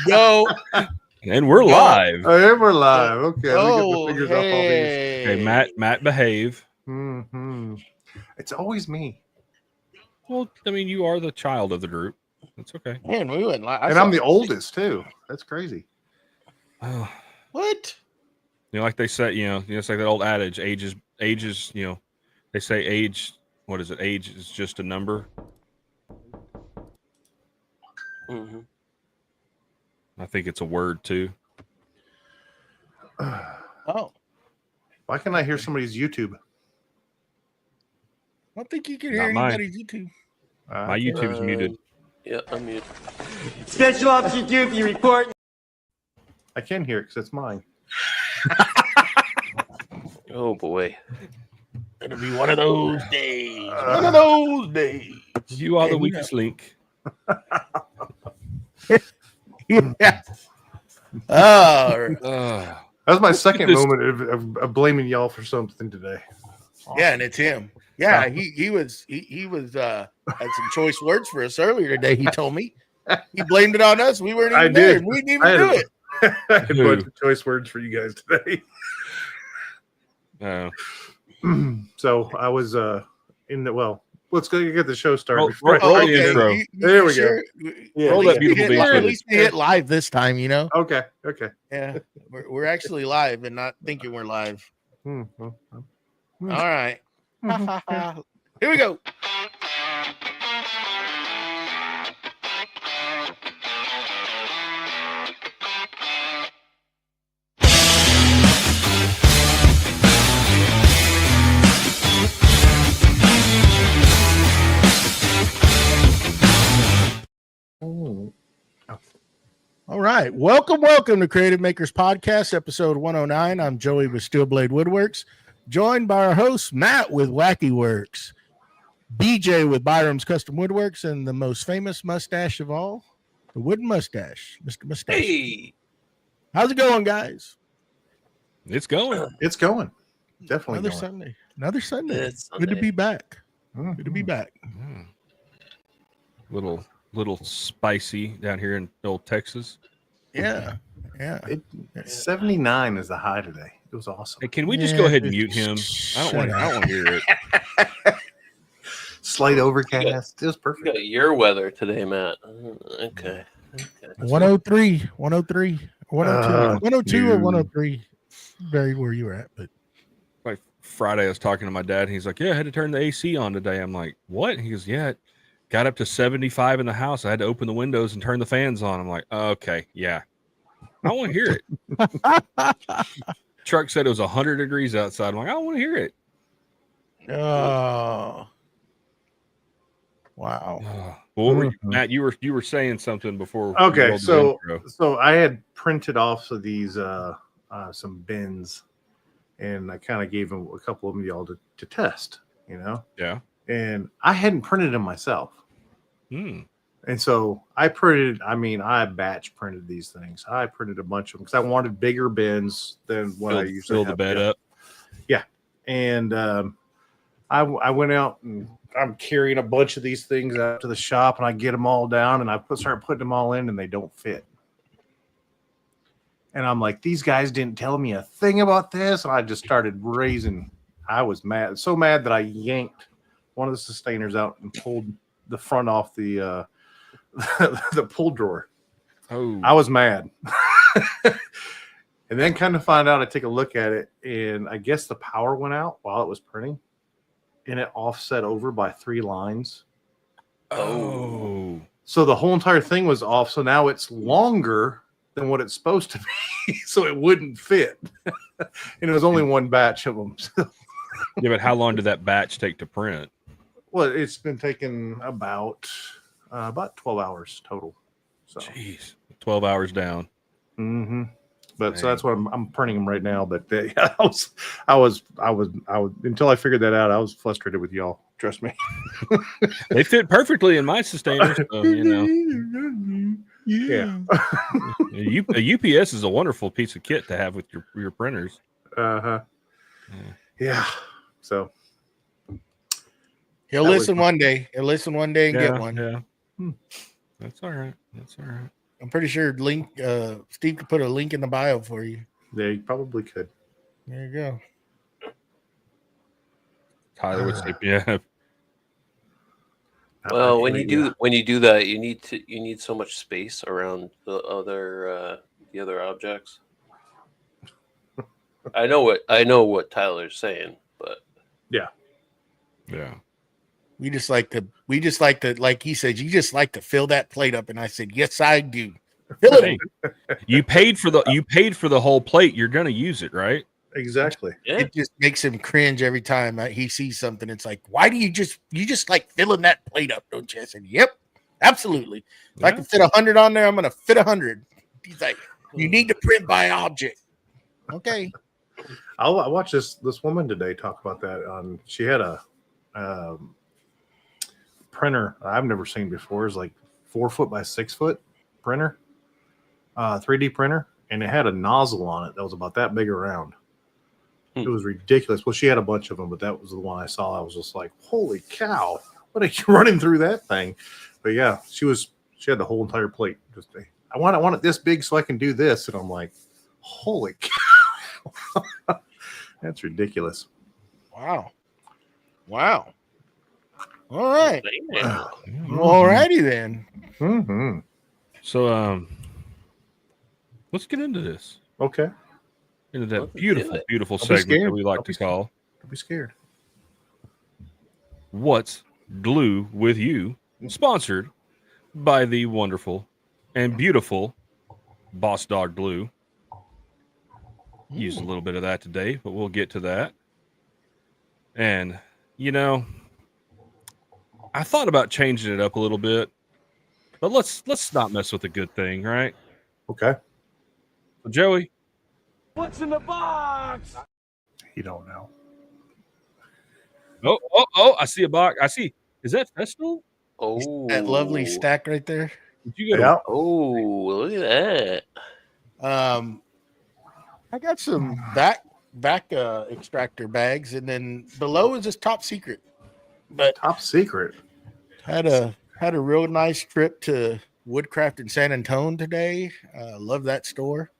No. And we're live. Oh, and we're live. Okay. Oh, we get the fingers off all these. Okay, Matt, behave. Mm-hmm. It's always me. Well, I mean, you are the child of the group. That's okay. Man, we went live. And I'm the oldest too. That's crazy. Oh, What? like they say, it's like that old adage, age is, they say age, what is it? Age is just a number. Mm-hmm. I think it's a word too. Oh. Why can't I hear somebody's YouTube? I don't think you can Not hear mine. anybody's YouTube. My YouTube's muted. Yeah, I'm muted. Special Officer Duty report. I can hear it because it's mine. Oh boy. It'll be one of those days. One of those days. You are the weakest link. Yeah. That was my second moment of blaming y'all for something today. Yeah, and it's him. Yeah, he was had some choice words for us earlier today. He told me he blamed it on us. We weren't even there. And we didn't even do it. I had a bunch of choice words for you guys today. So I was in the let's go get the show started. Roll the intro. There we go. Yeah, roll that beautiful beat. At least we hit live this time, Okay. Yeah, we're actually live and not thinking we're live. Hmm. All right. Here we go. All right. Welcome to Creative Makers Podcast, episode 109. I'm Joey with Steel Blade Woodworks, joined by our host, Matt with Wacky Works, BJ with Byroms Custom Woodworks, and the most famous mustache of all, the wooden mustache, Mr. Mustache. Hey. How's it going, guys? It's going. It's going. Definitely Another going. Sunday. Another Sunday. It's Good to be back. Mhm. Good to be back. Little spicy down here in old Texas. Yeah. 79 is the high today. It was awesome. Hey, can we just go ahead and mute him? I don't want to hear it. Slight overcast. It was We perfect. got your weather today, Matt. Okay. 103, 102, 102 or dude. 103. Vary where you were at, but Like Friday, I was talking to my dad, and he's like, "Yeah, I had to turn the AC on today." I'm like, "What?" He goes, "Yeah, it got up to 75 in the house. I had to open the windows and turn the fans on." I'm like, "Okay, yeah, I want to hear it." Truck said it was 100 degrees outside. I'm like, "I want to hear it." oh, wow. Well, what were you, Matt? You were saying something before. we Okay, rolled the intro. so I had printed off of these some bins, and I kind of gave them a couple of them to y'all to test, Yeah. and I hadn't printed them myself. Hmm. And so I batch printed these things. I printed a bunch of them because I wanted bigger bins than what I usually Fill the have. bed Yeah. up. Yeah. And I went out and I'm carrying a bunch of these things out to the shop, and I get them all down, and I start putting them all in, and they don't fit. And I'm like, these guys didn't tell me a thing about this. And I just started raising. I was mad. So mad that I yanked one of the sustainers out and pulled the front off the the pull drawer. Oh, I was mad. And then kind of find out, I take a look at it, and I guess the power went out while it was printing, and it offset over by 3 lines. oh. So the whole entire thing was off. So now it's longer than what it's supposed to be. So it wouldn't fit. And it was only one batch of them. Yeah, but how long did that batch take to print? Well, it's been taking about 12 hours total. So, Jeez, 12 hours down. mm-hmm. But so Dang. that's what I'm printing them right now. But I was until I figured that out, I was frustrated with y'all. Trust me. They fit perfectly in my sustainer. So, Yeah. A UPS is a wonderful piece of kit to have with your printers. Uh-huh. Yeah. So He'll That listen was- one day. He'll listen one day and get one. Yeah. That's all right. I'm pretty sure Steve could put a link in the bio for you. They probably could. There you go. Tyler would say, yeah. Well, when you do that, you need so much space around the other objects. I know what Tyler's saying, but Yeah. We just like to, like he said, you just like to fill that plate up. And I said, yes, I do. Fill it. You paid for the whole plate. You're gonna use it, right? Exactly. yeah. It just makes him cringe every time he sees something. It's like, why do you just like filling that plate up, don't you? I said, yep, absolutely. If I can fit 100 on there, I'm going to fit 100. He's like, you need to print by object. Okay. I watched this woman today talk about that. She had a printer I've never seen before. It's like 4 foot by 6 foot printer, 3D printer, and it had a nozzle on it that was about that big around. It was ridiculous. Well, she had a bunch of them, but that was the one I saw. I was just like, holy cow, what are you running through that thing? But yeah, she had the whole entire plate. Just I want it this big so I can do this. And I'm like, holy cow. That's ridiculous. Wow. All right. Yeah. All righty then. Mm-hmm. So let's get into this. Okay. Into that Let's do beautiful, it. beautiful Don't be segment that scared. we like Don't to be call Don't be scared. What's Glue with You, sponsored by the wonderful and beautiful Boss Dog Blue. Used a little bit of that today, but we'll get to that. And, I thought about changing it up a little bit, but let's not mess with a good thing, right? Okay. So, Joey, What's in the box? You don't know. oh! I see a box. I see. Is that Festool? Oh, That lovely stack right there. Did you go? Yeah. Oh, look at that. I got some back extractor bags, and then below is just top secret. But Top secret. had a real nice trip to Woodcraft in San Antonio today. Love that store.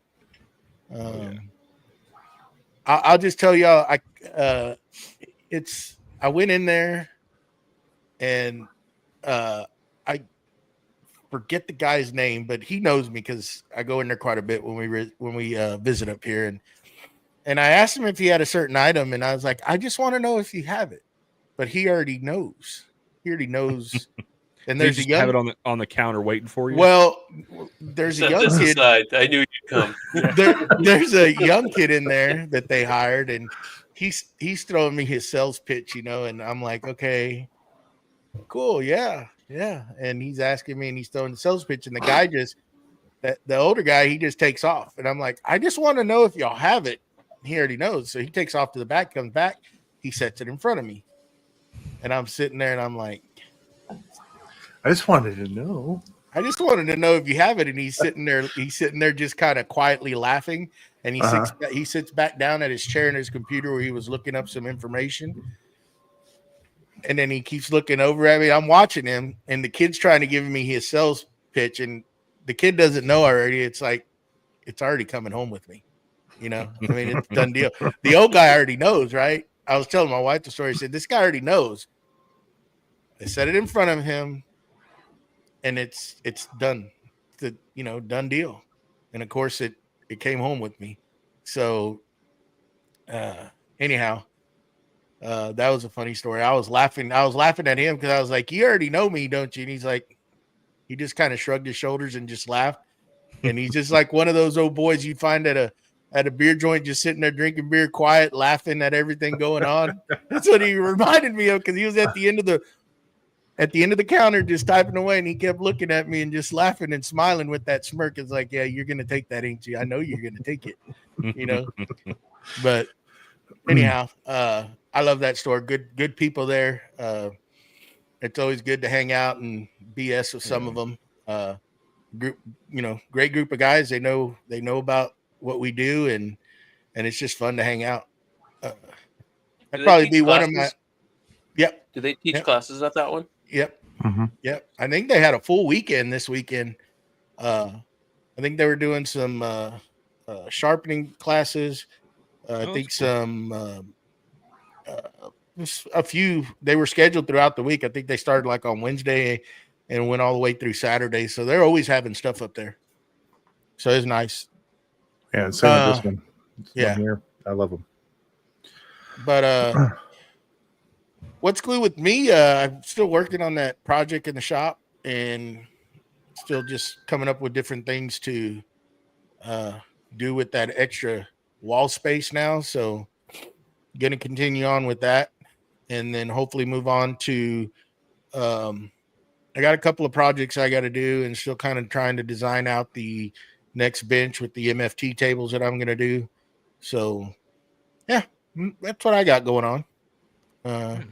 I'll just tell y'all, I went in there and I forget the guy's name, but he knows me because I go in there quite a bit when we visit up here, and I asked him if he had a certain item, and I was like, I just want to know if you have it, but he already knows. And there's They just a young, have it on the counter waiting for you. well, there's a Set young this kid. aside. I knew you'd come. There's a young kid in there that they hired, and he's throwing me his sales pitch, and I'm like, okay, cool, yeah. And he's asking me, and he's throwing the sales pitch, and the guy the older guy, he just takes off, and I'm like, I just want to know if y'all have it. He already knows, so he takes off to the back, comes back, he sets it in front of me, and I'm sitting there, and I'm like, I just wanted to know. I just wanted to know if you have it. And he's sitting there just kind of quietly laughing. And he sits back down at his chair in his computer where he was looking up some information. And then he keeps looking over at me. I'm watching him, and the kid's trying to give me his sales pitch. And the kid doesn't know already. It's like, it's already coming home with me. I mean, it's a done deal. The old guy already knows, right? I was telling my wife the story. I said, this guy already knows. I set it in front of him. And it's done, done deal. And of course it came home with me. So anyhow, that was a funny story. I was laughing at him because I was like, you already know me, don't you? And he's like, he just kind of shrugged his shoulders and just laughed. And he's just like one of those old boys you'd find at a beer joint, just sitting there drinking beer, quiet, laughing at everything going on. That's what he reminded me of, because he was at the end of the counter just typing away, and he kept looking at me and just laughing and smiling with that smirk. It's like, yeah, you're gonna take that, ain't you? I know you're gonna take it, But anyhow, I love that store. Good people there. It's always good to hang out and BS with some of them. Great group of guys. They know about what we do, and it's just fun to hang out. That'd probably be one of my. Yep. Do they teach classes at that one? Yep. Mm-hmm. Yep. I think they had a full weekend this weekend. I think they were doing some sharpening classes. I think that's cool. some just a few. They were scheduled throughout the week. I think they started like on Wednesday and went all the way through Saturday. So they're always having stuff up there. So it's nice. Yeah, and same with this one. Yeah. Here. I love them. But what's cool with me, I'm still working on that project in the shop and still just coming up with different things to do with that extra wall space now. So going to continue on with that and then hopefully move on to I got a couple of projects I got to do and still kind of trying to design out the next bench with the MFT tables that I'm going to do. So yeah, that's what I got going on. How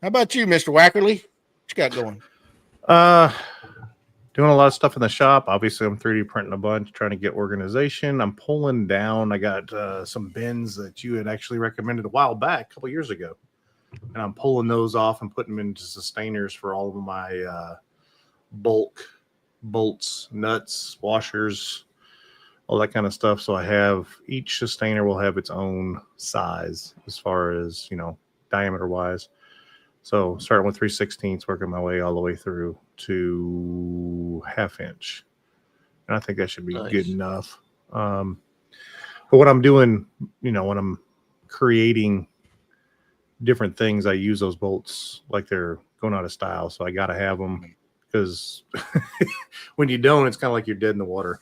about you, Mr. Wackerle? What you got going? Doing a lot of stuff in the shop. Obviously, I'm 3D printing a bunch, trying to get organization. I'm pulling down. I got some bins that you had actually recommended a while back, a couple years ago. And I'm pulling those off and putting them into sustainers for all of my bulk bolts, nuts, washers, all that kind of stuff. So I have each sustainer will have its own size as far as, diameter wise. So starting with 3/16, working my way all the way through to 1/2 inch. And I think that should be good enough. But what I'm doing, when I'm creating different things, I use those bolts like they're going out of style. So I got to have them because when you don't, it's kind of like you're dead in the water.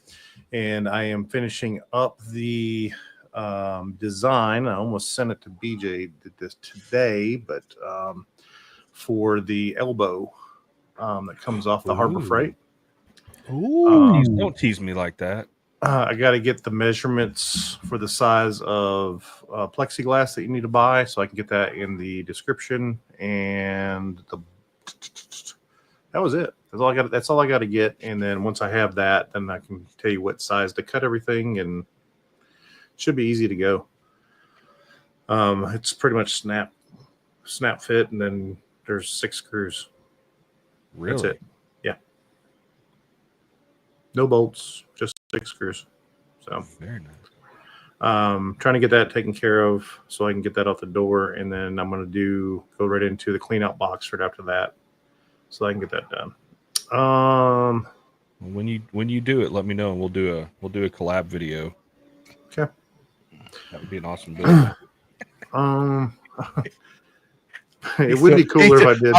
And I am finishing up the design. I almost sent it to BJ, did this today, but for the elbow that comes off the Harbor Freight. Ooh. Don't tease me like that. I got to get the measurements for the size of plexiglass that you need to buy, so I can get that in the description. And that was it. That's all I got. That's all I got to get. And then once I have that, then I can tell you what size to cut everything, and it should be easy to go. It's pretty much snap fit, and then there's 6 screws. Really? That's it. Yeah. No bolts, just 6 screws. So very nice. Trying to get that taken care of so I can get that out the door, and then I'm going to go right into the clean out box right after that, so I can get that done. When you do it, let me know, and we'll do a collab video. Okay. That would be an awesome video. It would be cooler if I did.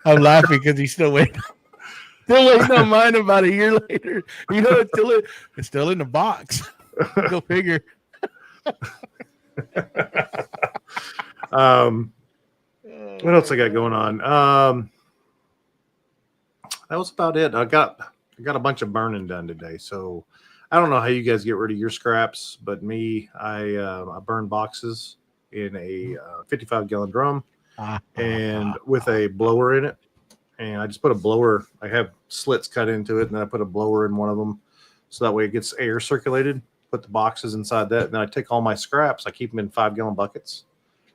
I'm laughing because he's still waiting. Still waiting on mine about a year later. It's still in the box. Go figure. What else I got going on? That was about it. I got a bunch of burning done today, so I don't know how you guys get rid of your scraps, but me, I burn boxes in a 55-gallon drum and with a blower in it. And I just put a blower. I have slits cut into it, and then I put a blower in one of them, so that way it gets air circulated. Put the boxes inside that, and then I take all my scraps. I keep them in 5-gallon buckets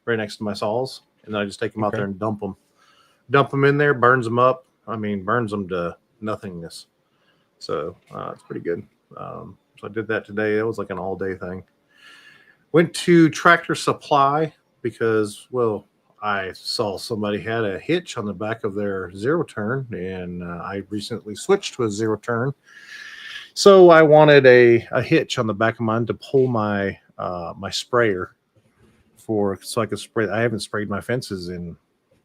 right next to my saws, and then I just take them out there and dump them in there, burns them up. I mean, burns them to nothingness. So it's pretty good. So I did that today. It was like an all-day thing. Went to Tractor Supply because, well, I saw somebody had a hitch on the back of their zero turn, and I recently switched to a zero turn. So I wanted a hitch on the back of mine to pull my my sprayer so I could spray. I haven't sprayed my fences in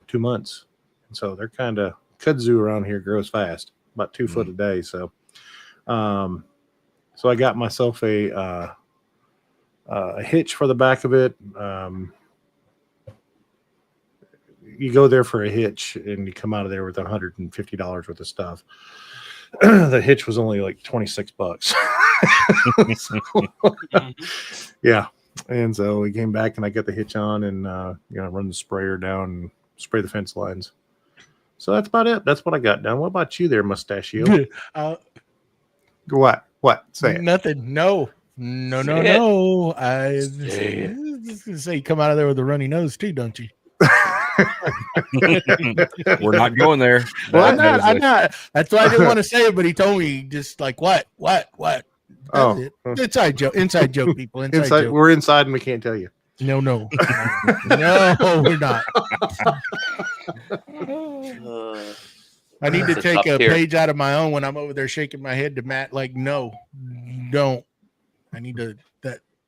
2 months, and so they're kind of kudzu around here. Grows fast, about 2 foot a day. So, so I got myself a hitch for the back of it. You go there for a hitch and you come out of there with $150 worth of stuff. The hitch was only like $26. Yeah. And so we came back and I got the hitch on and, run the sprayer down and spray the fence lines. So that's about it. That's what I got done. What about you there, Mustachio? What? Say it. Nothing. No. I was just gonna say you come out of there with a runny nose too, don't you? We're not going there. Well, I'm not. That's why I didn't want to say it, but he told me just like what? That's it. Inside joke. Inside joke, people. Inside joke. We're inside and we can't tell you. No, no, we're not. I need to That's a take tough a tier. page out of my own when I'm over there shaking my head to Matt. Like, no, don't. I need to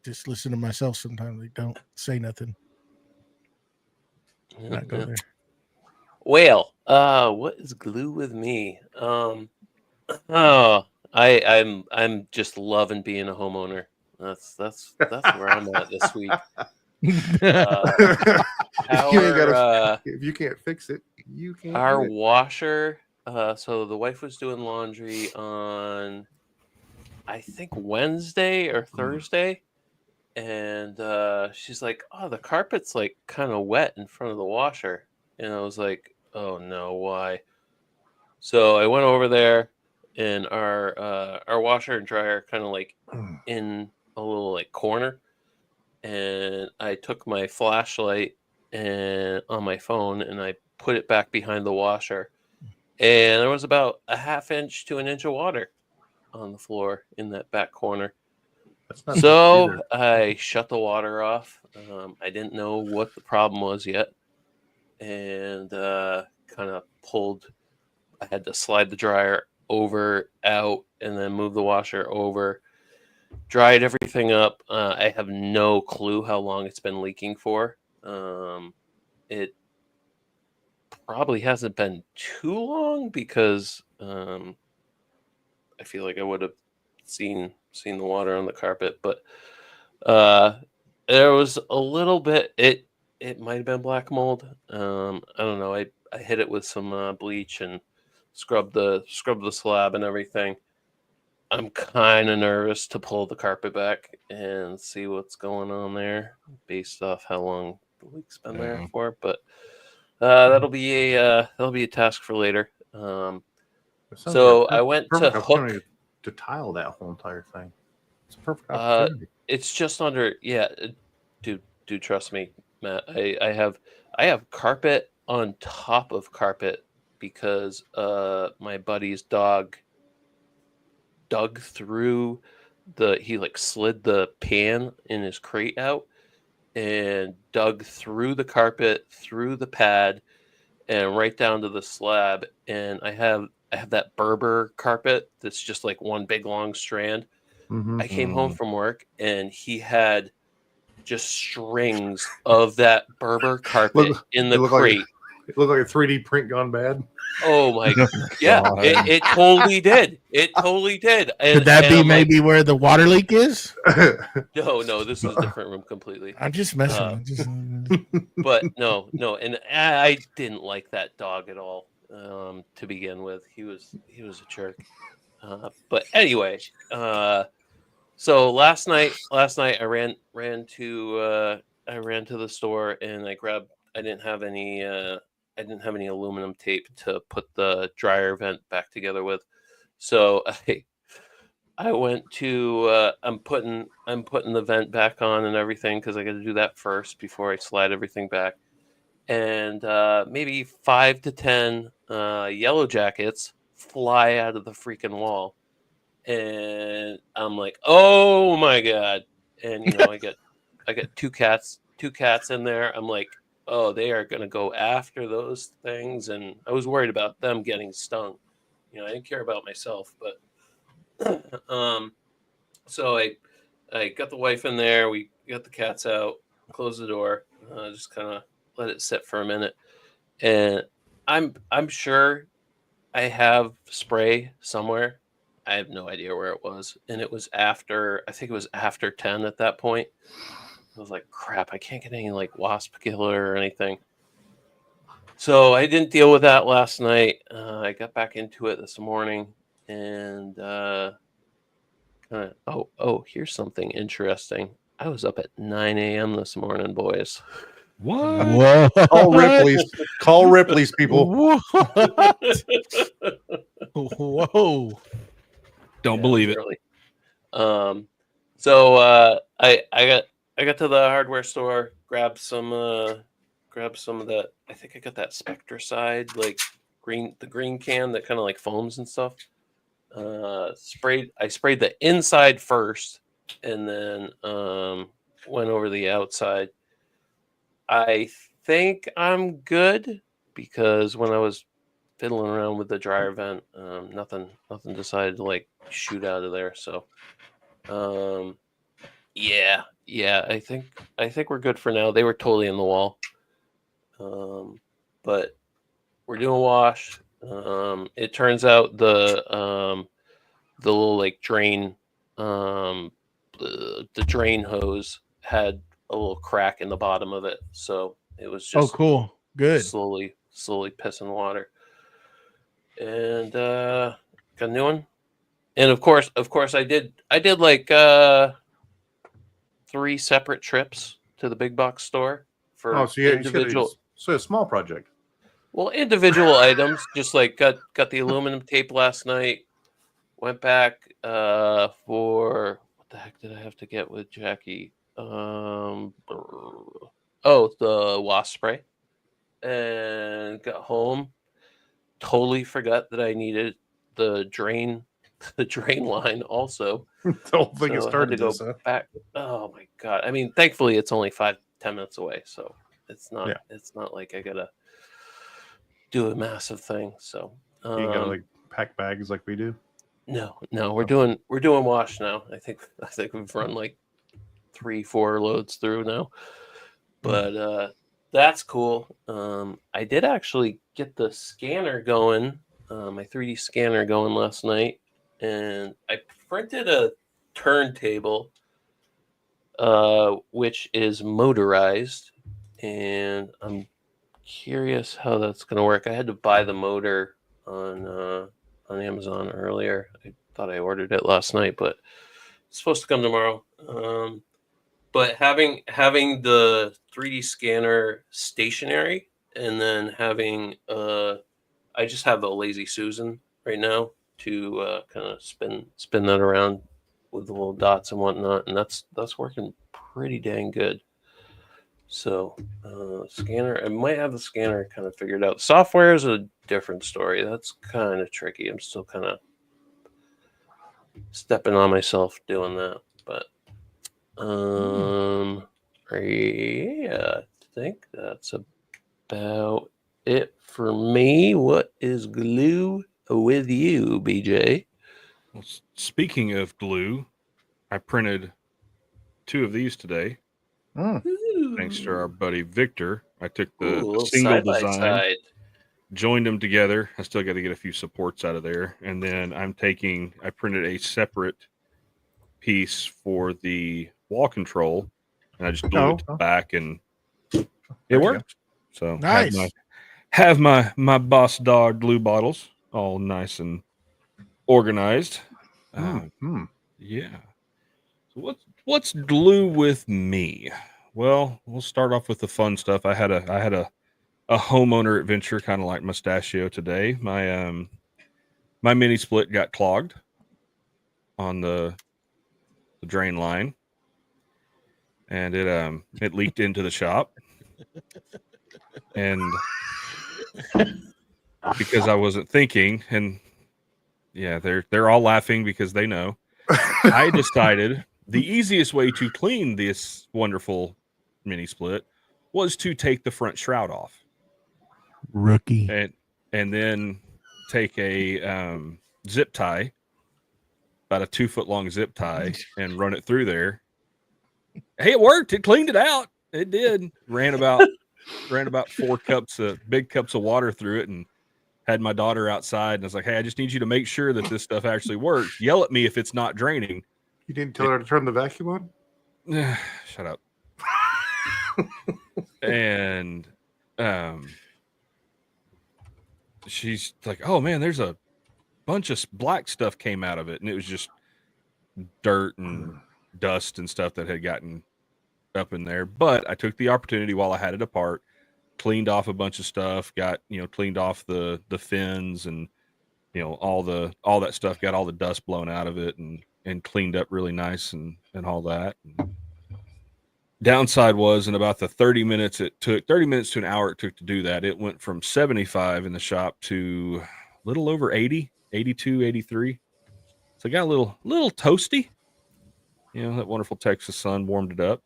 just listen to myself sometimes. Like, don't say nothing. Not go there. Well, what is glue with me? I'm just loving being a homeowner. That's where I'm at this week. If you can't fix it, you can't. Our washer. So the wife was doing laundry on, I think, Wednesday or Thursday, and she's like, "Oh, the carpet's like kind of wet in front of the washer," and I was like, "Oh no, why?" So I went over there, and our washer and dryer kind of like in a little like corner, and I took my flashlight and on my phone and I put it back behind the washer, and there was about a half inch to an inch of water on the floor in that back corner. That's not So I shut the water off. I didn't know what the problem was yet, and kind of pulled. I had to slide the dryer over, out, and then move the washer over. Dried everything up. I have no clue how long it's been leaking for. It probably hasn't been too long because I feel like I would have seen the water on the carpet, but there was a little bit. It might have been black mold. I don't know. I hit it with some bleach and scrubbed the slab and everything. I'm kind of nervous to pull the carpet back and see what's going on there based off how long the leak's been there for. But that'll be a task for later. So I went to hook to tile that whole entire thing. It's a perfect opportunity. It's just under, yeah. Do trust me, Matt. I have carpet on top of carpet because my buddy's dog dug through he like slid the pan in his crate out and dug through the carpet, through the pad, and right down to the slab. And I have that Berber carpet that's just like one big long strand. I came home from work and he had just strings of that Berber carpet in the crate. It looked like a 3D print gone bad. Oh my god! Yeah, it totally did. It totally did. And, could that be maybe where the water leak is? No, this is a different room completely. I'm just messing. But no, and I didn't like that dog at all to begin with. He was a jerk. But anyway, so last night I ran to the store and I didn't have any aluminum tape to put the dryer vent back together with. So I went to I'm putting the vent back on and everything because I got to do that first before I slide everything back. And maybe 5 to 10 yellow jackets fly out of the freaking wall. And I'm like, oh my god. And I got two cats in there. I'm like, oh, they are going to go after those things. And I was worried about them getting stung. I didn't care about myself, but so I got the wife in there. We got the cats out, closed the door, just kind of let it sit for a minute. And I'm sure I have spray somewhere. I have no idea where it was. And it was I think it was after 10 at that point. I was like, crap, I can't get any like wasp killer or anything. So I didn't deal with that last night. I got back into it this morning and here's something interesting. I was up at 9 a.m. this morning, boys. What? Whoa. Call Ripley's people. What? Whoa. Don't believe it. Really. So I got to the hardware store, grabbed some of that. I think I got that Spectracide, like the green can that kind of like foams and stuff. I sprayed the inside first, and then went over the outside. I think I'm good because when I was fiddling around with the dryer vent, nothing decided to like shoot out of there. So, yeah, I think we're good for now. They were totally in the wall, but we're doing wash. It turns out the little like drain, the drain hose had a little crack in the bottom of it, so it was Oh, just cool. Good. slowly pissing water. And got a new one. And of course I did like 3 separate trips to the big box store for individual. So a small project. Well, individual items, just like got the aluminum tape last night. Went back for what the heck did I have to get with Jackie? The wasp spray, and got home. Totally forgot that I needed the drain line also. The whole thing is So I had started to go this, huh? back. Oh my god! I mean, thankfully it's only 5-10 minutes away, so it's not Yeah. it's not like I gotta do a massive thing. So You ain't gotta like pack bags like we do. no, we're doing wash now. I think we've run like 3-4 loads through now, but that's cool. I did actually get the scanner going, my 3D scanner going last night, and I printed a turntable, which is motorized, and I'm curious how that's going to work. I had to buy the motor on Amazon earlier. I thought I ordered it last night, but it's supposed to come tomorrow. But having the 3D scanner stationary, and then having I just have a Lazy Susan right now to kind of spin that around with the little dots and whatnot, and that's working pretty dang good. So scanner, I might have the scanner kind of figured out. Software is a different story. That's kind of tricky. I'm still kind of stepping on myself doing that, but yeah, I think that's about it for me. What is glue with you, BJ? Well, speaking of glue, I printed 2 of these today. Thanks to our buddy Victor. I took the single design, joined them together. I still got to get a few supports out of there. And then I printed a separate piece for the wall control, and I just glued it to the back, and it worked. So nice. Have my Boss Dog glue bottles all nice and organized. Yeah. So what's glue with me? Well, we'll start off with the fun stuff. I had a homeowner adventure, kind of like Mustachio today. My mini split got clogged on the drain line, and it leaked into the shop. And because I wasn't thinking, and yeah, they're all laughing because they know, I decided the easiest way to clean this wonderful mini split was to take the front shroud off. Rookie. And then take a zip tie, about a 2-foot long zip tie, and run it through there. Hey, it worked. It cleaned it out. It did. Ran about 4 big cups of water through it, and had my daughter outside, and I was like, hey, I just need you to make sure that this stuff actually works. Yell at me if it's not draining. You didn't tell her to turn the vacuum on? Shut up. And she's like, oh man, there's a bunch of black stuff came out of it, and it was just dirt and dust and stuff that had gotten up in there. But I took the opportunity while I had it apart, cleaned off a bunch of stuff, cleaned off the fins, and all that stuff, got all the dust blown out of it, and cleaned up really nice and all that. And downside was, in about the 30 minutes to an hour it took to do that, it went from 75 in the shop to a little over 80, 82, 83. So it got a little toasty. You know, that wonderful Texas sun warmed it up.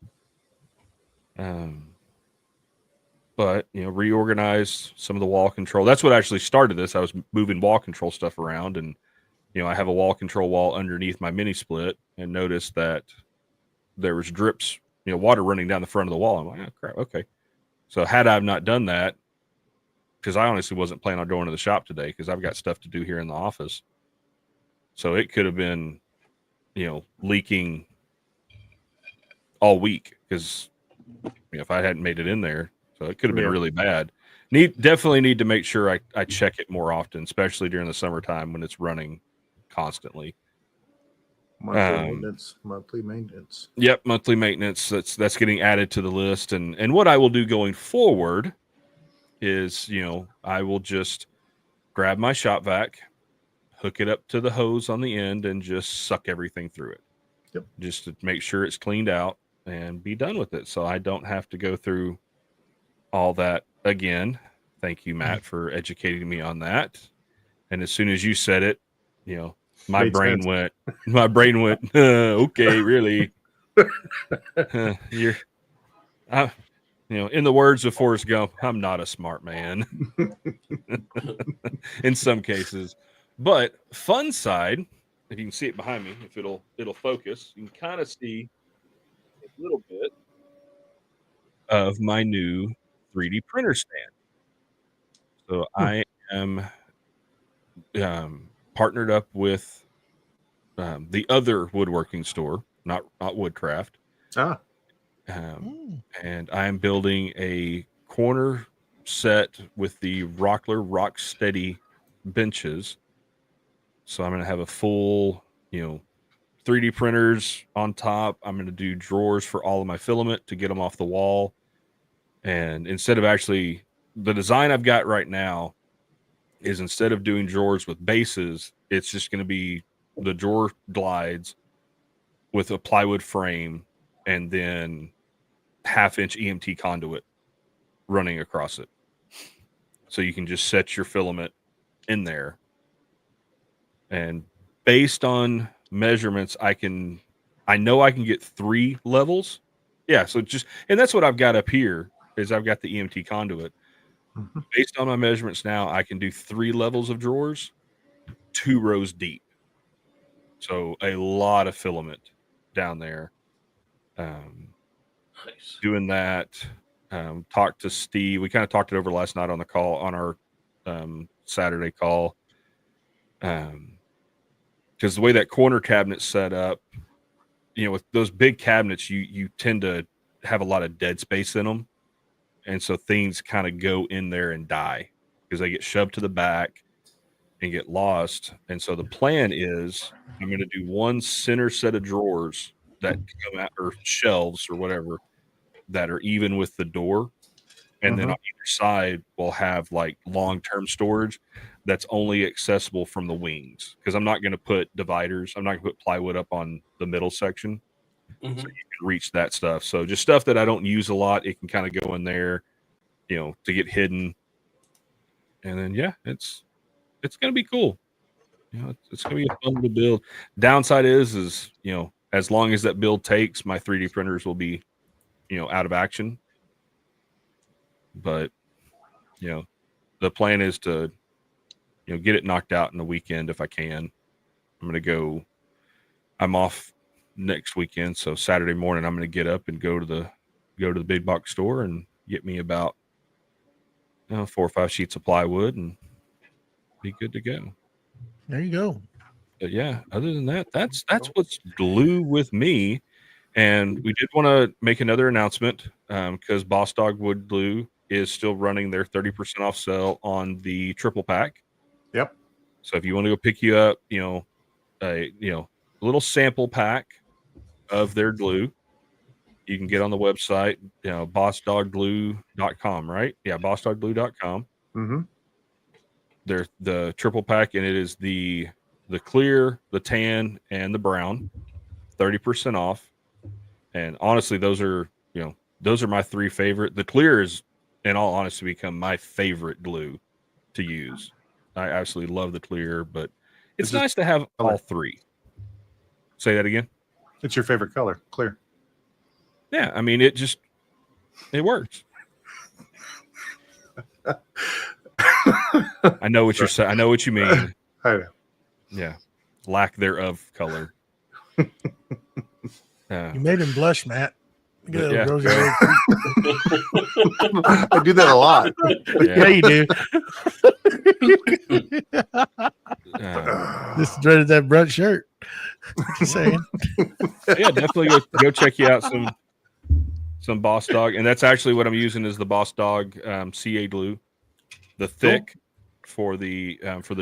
But you know, reorganized some of the wall control. That's what actually started this. I was moving wall control stuff around, and you know, I have a wall control wall underneath my mini split, and noticed that there was drips, you know, water running down the front of the wall. I'm like, oh crap, okay. So had I not done that, because I honestly wasn't planning on going to the shop today because I've got stuff to do here in the office. So it could have been, you know, leaking all week because, you know, if I hadn't made it in there, so it could have been really bad. Definitely need to make sure I check it more often, especially during the summertime when it's running constantly. Monthly maintenance. Yep, monthly maintenance. That's getting added to the list. And what I will do going forward is, you know, I will just grab my shop vac, hook it up to the hose on the end, and just suck everything through it. Yep. Just to make sure it's cleaned out and be done with it. So I don't have to go through all that again. Thank you, Matt, for educating me on that. And as soon as you said it, you know, my brain went, okay, really? You know, in the words of Forrest Gump, I'm not a smart man in some cases. But fun side, if you can see it behind me, if it'll focus, you can kind of see a little bit of my new 3D printer stand. So I am partnered up with the other woodworking store, not Woodcraft. And I am building a corner set with the Wackerle Rock Steady benches. So I'm going to have a full, you know, 3D printers on top. I'm going to do drawers for all of my filament to get them off the wall. And instead of actually, the design I've got right now is instead of doing drawers with bases, it's just going to be the drawer glides with a plywood frame and then 1/2-inch EMT conduit running across it. So you can just set your filament in there. And based on measurements, I know I can get 3 levels. Yeah, so and that's what I've got up here is I've got the EMT conduit. Mm-hmm. Based on my measurements now, I can do 3 levels of drawers, 2 rows deep. So a lot of filament down there. Nice. Doing that. Talked to Steve. We kind of talked it over last night on the call, on our Saturday call. Because the way that corner cabinet's set up, you know, with those big cabinets, you tend to have a lot of dead space in them. And so things kind of go in there and die because they get shoved to the back and get lost. And so the plan is I'm going to do one center set of drawers that come out, or shelves or whatever, that are even with the door. And then on either side, we'll have like long-term storage that's only accessible from the wings. Because I'm not going to put dividers. I'm not going to put plywood up on the middle section. So you can reach that stuff. So just stuff that I don't use a lot, it can kind of go in there, you know, to get hidden. And then, yeah, it's going to be cool. You know, it's going to be a fun to build. Downside is, you know, as long as that build takes, my 3D printers will be, you know, out of action. But, you know, the plan is to, you know, get it knocked out in the weekend if I can. I'm off next weekend, so Saturday morning I'm going to get up and go to the big box store and get me about 4 or 5 sheets of plywood and be good to go. There you go. But yeah, other than that, that's what's glue with me. And we did want to make another announcement because Boss Dog Wood Glue is still running their 30% off sale on the triple pack. Yep. So if you want to go pick you up, you know, a little sample pack of their glue, you can get on the website, you know, bossdogglue.com, right? Yeah, bossdogglue.com. Mm-hmm. They're the triple pack, and it is the clear, the tan, and the brown, 30% off. And honestly, those are my 3 favorite. The clear is, in all honesty, become my favorite glue to use. I absolutely love the clear, but it's nice to have all 3. Say that again. It's your favorite color, clear. Yeah, I mean, it works. I know what you're saying. I know what you mean. I know. Yeah, lack thereof color. You made him blush, Matt. Look at Yeah. those rosy red I do that a lot. Yeah, you do. Uh, Just threaded that brunt shirt. Just saying. yeah, definitely go check you out some Boss Dog, and that's actually what I'm using is the Boss Dog CA glue, the thick for the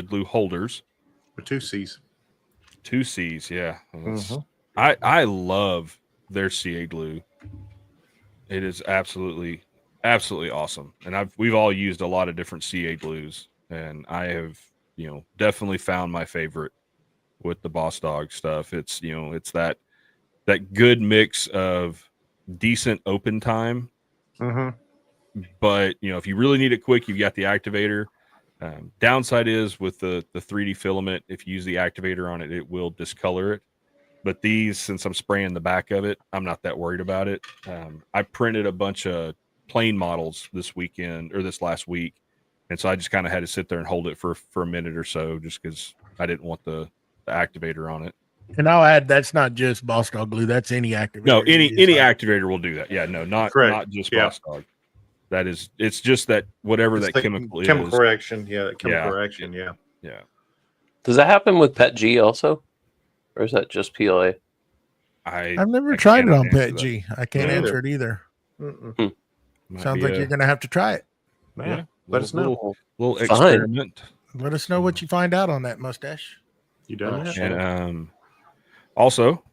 glue holders. For 2 C's. 2 C's, yeah. Mhm. I love their CA glue. It is absolutely awesome, and we've all used a lot of different CA glues, and I have definitely found my favorite with the Boss Dog stuff. It's it's that good mix of decent open time, but if you really need it quick, you've got the activator. Downside is with the 3D filament, if you use the activator on it, it will discolor it. But these, since I'm spraying the back of it, I'm not that worried about it. I printed a bunch of plain models this last week, and so I just kind of had to sit there and hold it for a minute or so, just because I didn't want the activator on it. And I'll add, that's not just Boss Dog glue. That's any activator. No, any activator will do that. Yeah, no, not just Boss Dog. It's just that whatever that chemical is. Chemical reaction. Yeah, chemical reaction. Yeah. Yeah. Does that happen with Pet G also? Or is that just PLA? I've never tried it on Pet G. I can't answer it either. Might Sounds be like you're going to have to try it. Yeah. Let us know. Little experiment. Let us know what you find out on that, Mustache. You done that? And also,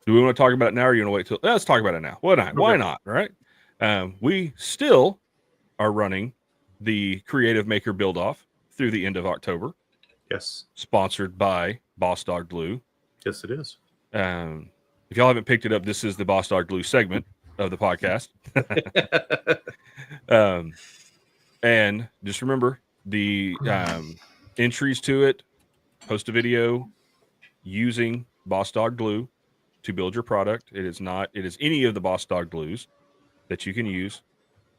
do we want to talk about it now, or you want to wait till? Let's talk about it now. Why not? Right? We still are running the Creative Maker Build Off through the end of October. Yes. Sponsored by Boss Dog Glue. Yes, it is. If y'all haven't picked it up, this is the Boss Dog Glue segment of the podcast. And just remember the entries to it. Post a video using Boss Dog Glue to build your product. It is any of the Boss Dog glues that you can use.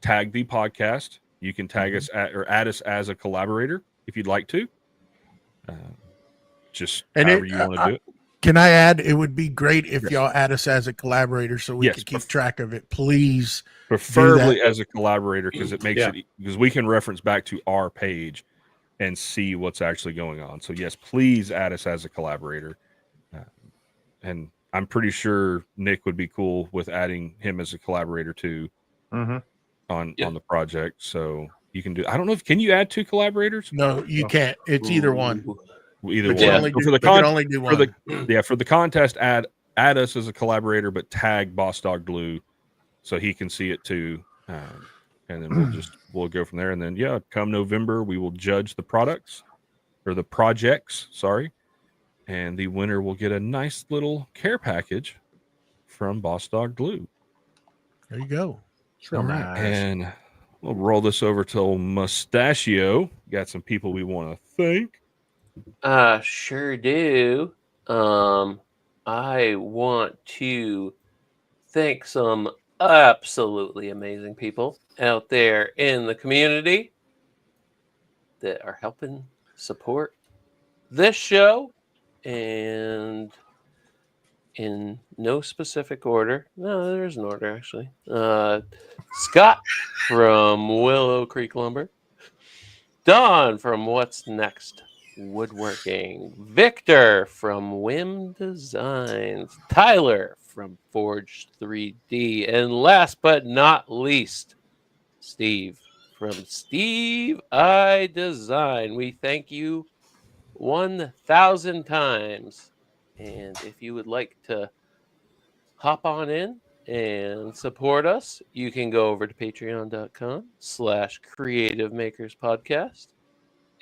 Tag the podcast. You can tag us or add us as a collaborator if you'd like to. Just however you want to do it. Can I add? It would be great if y'all add us as a collaborator so we can keep track of it. Please, preferably as a collaborator, because it makes it because we can reference back to our page and see what's actually going on. So yes, please add us as a collaborator. And I'm pretty sure Nick would be cool with adding him as a collaborator too on the project. So you can do. I don't know can you add 2 collaborators? No, you can't. It's either one. Either one. For the contest, add us as a collaborator, but tag Boss Dog Glue so he can see it too. And then we'll go from there. And then come November, we will judge the projects. Sorry. And the winner will get a nice little care package from Boss Dog Glue. There you go. All right. And we'll roll this over to Mustachio. Got some people we want to thank. Sure do. I want to thank some absolutely amazing people out there in the community that are helping support this show, and in no specific order. No, there's an order actually. Scott from Willow Creek Lumber, Don from What's Next Woodworking, Victor from Whim Designs, Tyler from Forge 3D, and last but not least, Steve from Steve I Design. We thank you 1,000 times. And if you would like to hop on in and support us, you can go over to patreon.com/Creative Makers Podcast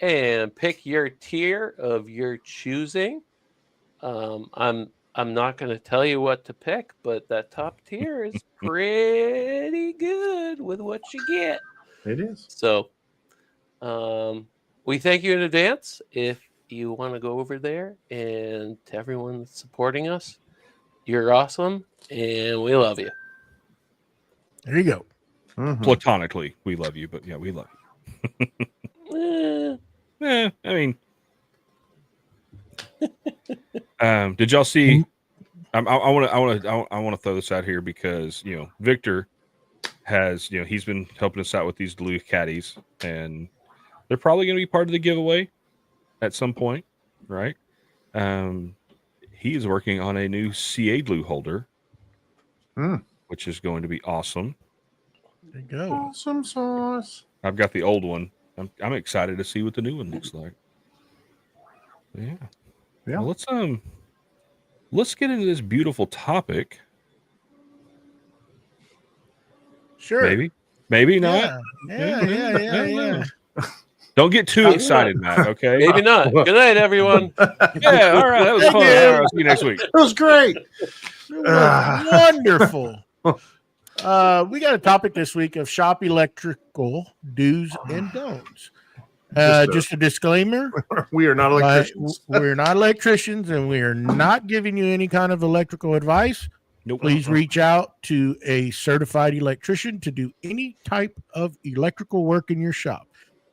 and pick your tier of your choosing. I'm not going to tell you what to pick, but that top tier is pretty good with what you get. It is. So we thank you in advance. If you want to go over there, and to everyone that's supporting us, you're awesome, and we love you. There you go. Mhm. Platonically, we love you, but yeah, we love you. I mean, did y'all see? I want to throw this out here because Victor has he's been helping us out with these Duluth caddies, and they're probably going to be part of the giveaway at some point, right? He is working on a new CA glue holder, which is going to be awesome. There you go. Awesome sauce. I've got the old one. I'm excited to see what the new one looks like. Yeah. Well, let's get into this beautiful topic. Sure. Maybe not. Yeah. Don't get too excited, Matt. Okay. Maybe not. Good night, everyone. Yeah. All right. That was Thank fun. you. All right, I'll see you next week. It was great. Wonderful. We got a topic this week of shop electrical do's and don'ts. Just a disclaimer. We are not electricians. We're not electricians, and we are not giving you any kind of electrical advice. Nope. Please reach out to a certified electrician to do any type of electrical work in your shop.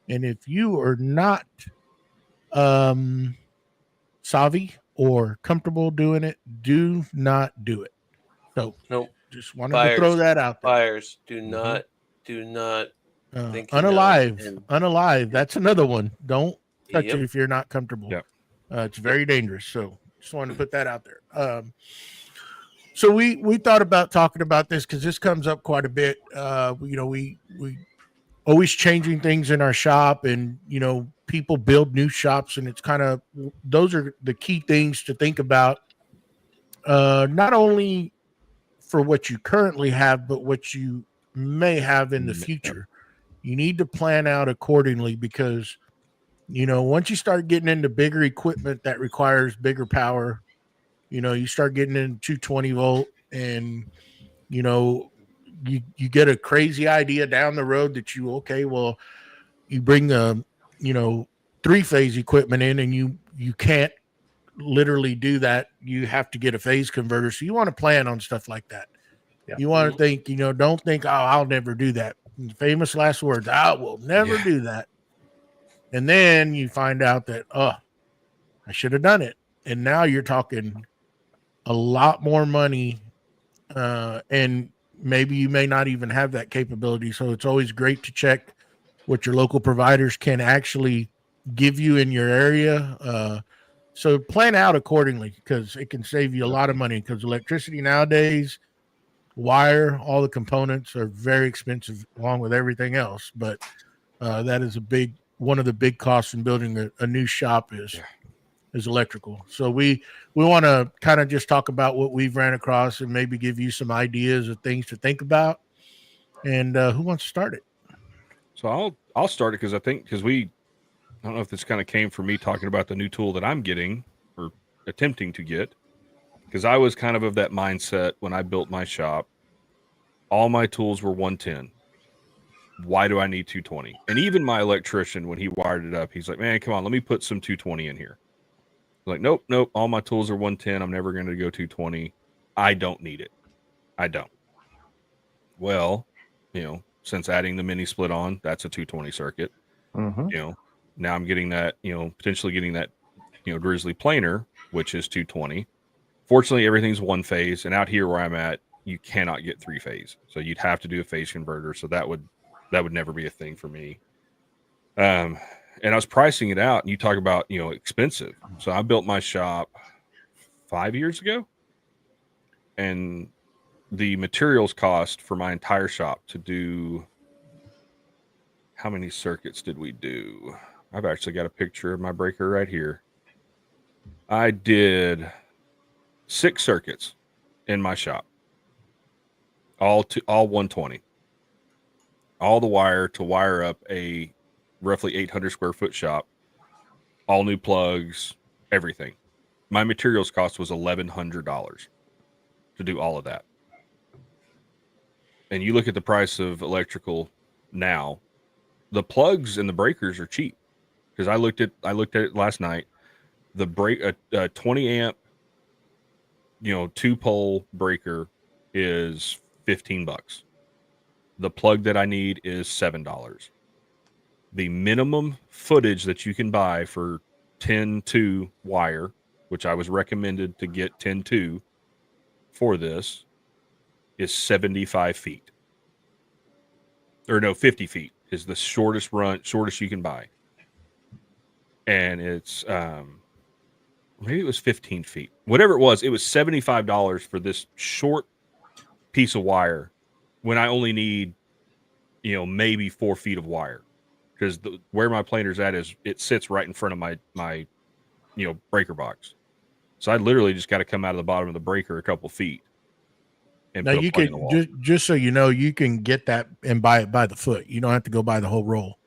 And if you are not savvy or comfortable doing it, do not do it. So, Nope. just wanted to throw that out there. Buyers, do not think you know, unalive. and- Unalive. That's another one. Don't touch Yep. it if you're not comfortable. Yep. It's very dangerous. So just wanted to put that out there. So we thought about talking about this because this comes up quite a bit. We always changing things in our shop, and people build new shops, and it's kind of those are the key things to think about. Not only for what you currently have, but what you may have in the future. You need to plan out accordingly because once you start getting into bigger equipment that requires bigger power, you start getting into 220 volt, and you get a crazy idea down the road that you bring a 3-phase equipment in, and you can't literally do that. You have to get a phase converter. So you want to plan on stuff like that. Yeah. You want to think, don't think, oh, I'll never do that. Famous last words, I will never do that. And then you find out that, I should have done it. And now you're talking a lot more money. And maybe you may not even have that capability. So it's always great to check what your local providers can actually give you in your area. So plan out accordingly because it can save you a lot of money because electricity nowadays, wire, all the components are very expensive along with everything else. But that is one of the big costs in building a new shop is electrical. So we want to kind of just talk about what we've ran across and maybe give you some ideas of things to think about. And who wants to start it? So I'll start it because I don't know if this kind of came from me talking about the new tool that I'm getting or attempting to get, because I was kind of that mindset when I built my shop. All my tools were 110. Why do I need 220? And even my electrician, when he wired it up, he's like, man, come on, let me put some 220 in here. I'm like, nope. All my tools are 110. I'm never going to go 220. I don't need it. I don't. Well, since adding the mini split on, that's a 220 circuit. Mm-hmm. Now I'm getting that, potentially getting that, Grizzly planer, which is 220. Fortunately, everything's one phase. And out here where I'm at, you cannot get 3-phase. So you'd have to do a phase converter. So that would never be a thing for me. And I was pricing it out, and you talk about, expensive. So I built my shop 5 years ago, and the materials cost for my entire shop to do, how many circuits did we do? I've actually got a picture of my breaker right here. I did 6 circuits in my shop, all 120. All the wire to wire up a roughly 800 square foot shop, all new plugs, everything. My materials cost was $1,100 to do all of that. And you look at the price of electrical now, the plugs and the breakers are cheap. Because I looked at it last night. the break a 20 amp, 2-pole breaker is $15. The plug that I need is $7. The minimum footage that you can buy for 10-2 wire, which I was recommended to get 10-2 for this, is 75 feet. Or no, 50 feet is the shortest you can buy. And it's maybe it was 15 feet. Whatever it was $75 for this short piece of wire when I only need, maybe 4 feet of wire. Because where my planer's at is it sits right in front of my breaker box. So I literally just got to come out of the bottom of the breaker a couple feet. And now you can just so you know, you can get that and buy it by the foot. You don't have to go buy the whole roll.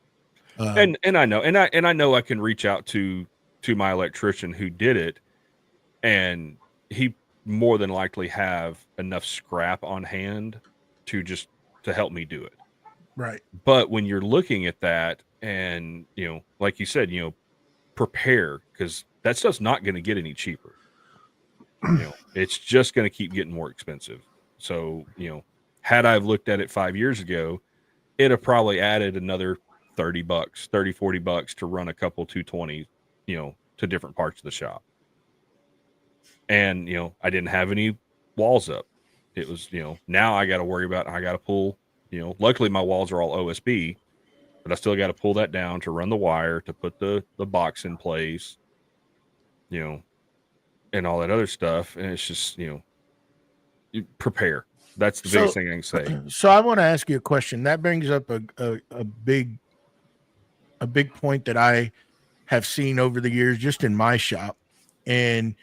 And I know, and I know I can reach out to my electrician who did it, and he more than likely have enough scrap on hand to help me do it. Right. But when you're looking at that, and like you said, prepare, because that stuff's not going to get any cheaper. It's just going to keep getting more expensive. So, had I looked at it 5 years ago, it'd have probably added another $40 to run a couple 220, to different parts of the shop. And, I didn't have any walls up. It was, now I got to worry about, I got to pull, luckily my walls are all OSB, but I still got to pull that down to run the wire, to put the box in place, and all that other stuff. And it's just, you prepare. That's the biggest thing I can say. So I want to ask you a question. That brings up a big point that I have seen over the years, just in my shop. And,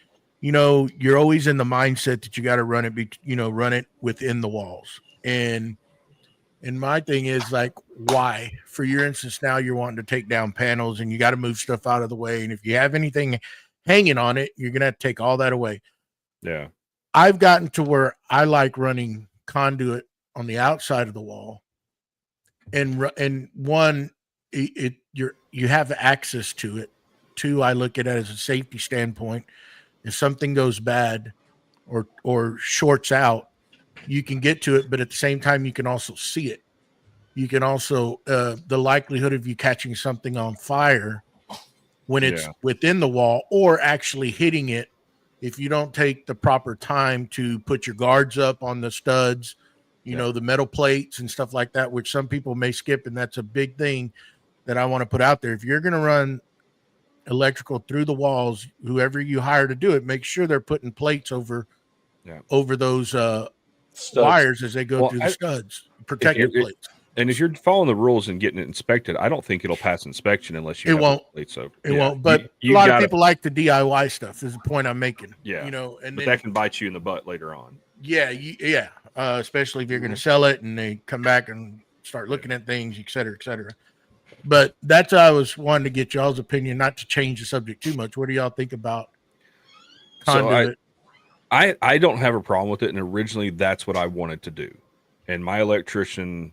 you're always in the mindset that you got to run it within the walls. And my thing is, like, why? For your instance, now you're wanting to take down panels and you got to move stuff out of the way. And if you have anything hanging on it, you're going to have to take all that away. Yeah. I've gotten to where I like running conduit on the outside of the wall. And one, you have access to it. Two, I look at it as a safety standpoint. If something goes bad or shorts out, you can get to it, but at the same time, you can also see it. You can also, the likelihood of you catching something on fire when it's within the wall or actually hitting it, if you don't take the proper time to put your guards up on the studs, the metal plates and stuff like that, which some people may skip. And that's a big thing that I want to put out there. If you're going to run electrical through the walls, whoever you hire to do it, make sure they're putting plates over those wires as they go through the studs, protective plates. And if you're following the rules and getting it inspected, I don't think it'll pass inspection unless you have plates over. It won't. But a lot of people like the DIY stuff. Is the point I'm making. Yeah. But that can bite you in the butt later on. Yeah. Especially if you're going to sell it and they come back and start looking at things, et cetera, et cetera. But that's how I was wanting to get y'all's opinion, not to change the subject too much. What do y'all think about conduit? So I don't have a problem with it. And originally that's what I wanted to do. And my electrician,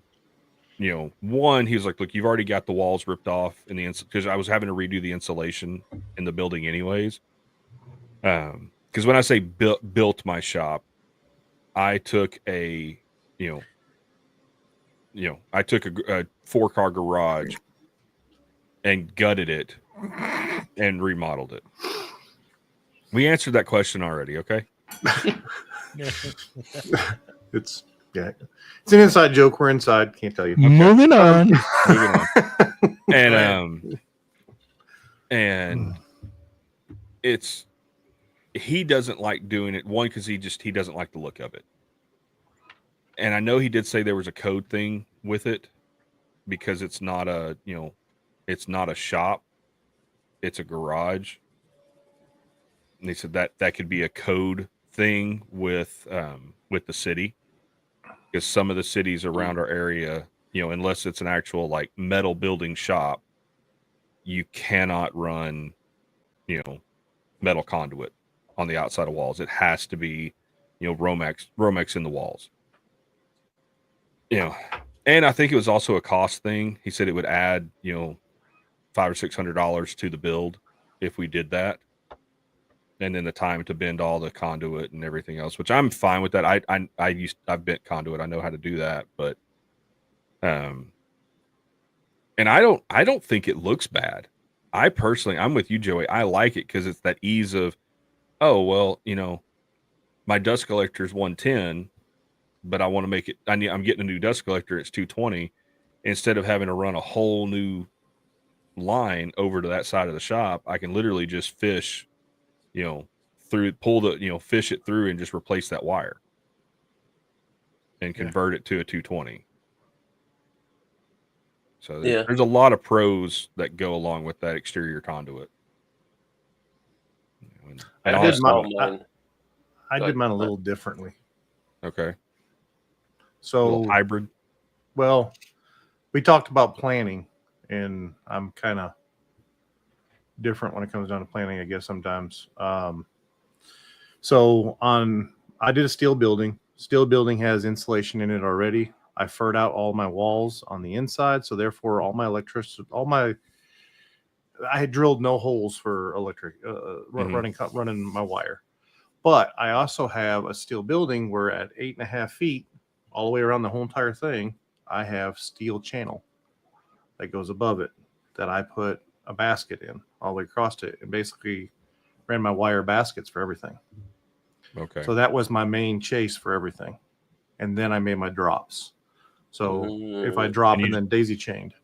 one, he was like, look, you've already got the walls ripped off in the because I was having to redo the insulation in the building anyways. Because when I say built my shop, I took a 4-car garage and gutted it and remodeled it. We answered that question already. Okay. It's an inside joke. We're inside. Can't tell you. Okay. Moving on. And it's, he doesn't like doing it. One, because he doesn't like the look of it. And I know he did say there was a code thing with it because it's not a shop, it's a garage. And they said that could be a code thing with the city, because some of the cities around our area, unless it's an actual like metal building shop, you cannot run, metal conduit on the outside of walls. It has to be, Romex in the walls. And I think it was also a cost thing. He said it would add, $500 or $600 to the build if we did that. and then the time to bend all the conduit and everything else, which I'm fine with that. I've bent conduit. I know how to do that, but and I don't think it looks bad. I personally, I'm with you, Joey. I like it because it's that ease of, oh, well, my dust collector is 110, but I want to make it, I'm getting a new dust collector. It's 220 instead of having to run a whole new line over to that side of the shop. I can literally just fish, fish it through and just replace that wire and convert it to a 220. So there's a lot of pros that go along with that exterior conduit. I did mine a little differently. Okay. So hybrid. Well, we talked about planning, and I'm kind of different when it comes down to planning, I guess, sometimes. I did a steel building. Steel building has insulation in it already. I furred out all my walls on the inside, so therefore all my electricity, I had drilled no holes for electric running my wire. But I also have a steel building where at 8.5 feet, all the way around the whole entire thing, I have steel channel that goes above it that I put a basket in all the way across it, and basically ran my wire baskets for everything. Okay. So that was my main chase for everything. And then I made my drops. So if I drop and then daisy chained.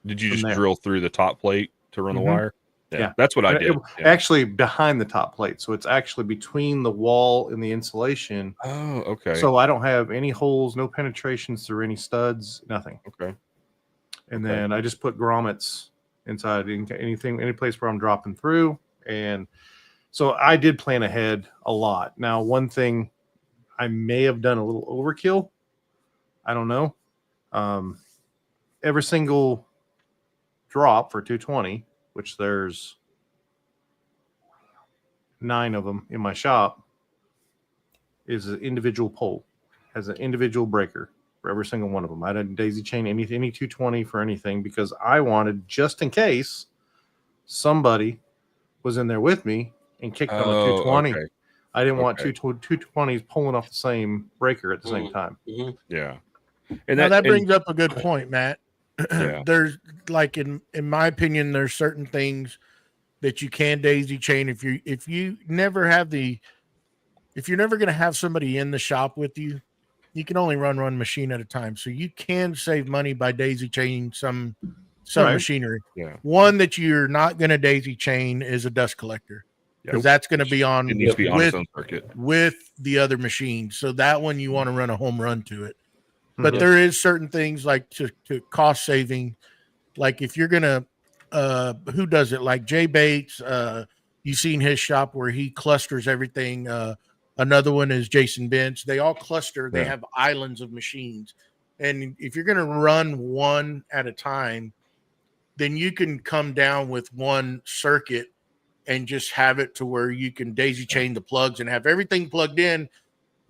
Did you just drill through the top plate to run the wire? Yeah. That's what I did. Actually behind the top plate. So it's actually between the wall and the insulation. Oh, okay. So I don't have any holes, no penetrations through any studs, nothing. Okay. And then I just put grommets inside any place where I'm dropping through. And so I did plan ahead a lot. Now, one thing I may have done a little overkill. I don't know. Every single drop for 220, which there's 9 of them in my shop, is an individual pole, has an individual breaker for every single one of them. I didn't daisy chain any 220 for anything because I wanted, just in case somebody was in there with me and kicked on a 220. Okay. I didn't want 220s pulling off the same breaker at the same time. Mm-hmm. Yeah. And that brings up a good point, Matt. Yeah. There's like in my opinion, there's certain things that you can daisy chain if you're never going to have somebody in the shop with you. You can only run one machine at a time, so you can save money by daisy chaining some machinery. Yeah. One that you're not going to daisy chain is a dust collector, because that's going to be on. It needs to be on its own circuit with the other machine. So that one you want to run a home run to it. But there is certain things like to cost saving, like if you're gonna, who does it? Like Jay Bates, you've seen his shop where he clusters everything. Another one is Jason Bench. They all cluster. They have islands of machines, and if you're gonna run one at a time, then you can come down with one circuit and just have it to where you can daisy chain the plugs and have everything plugged in,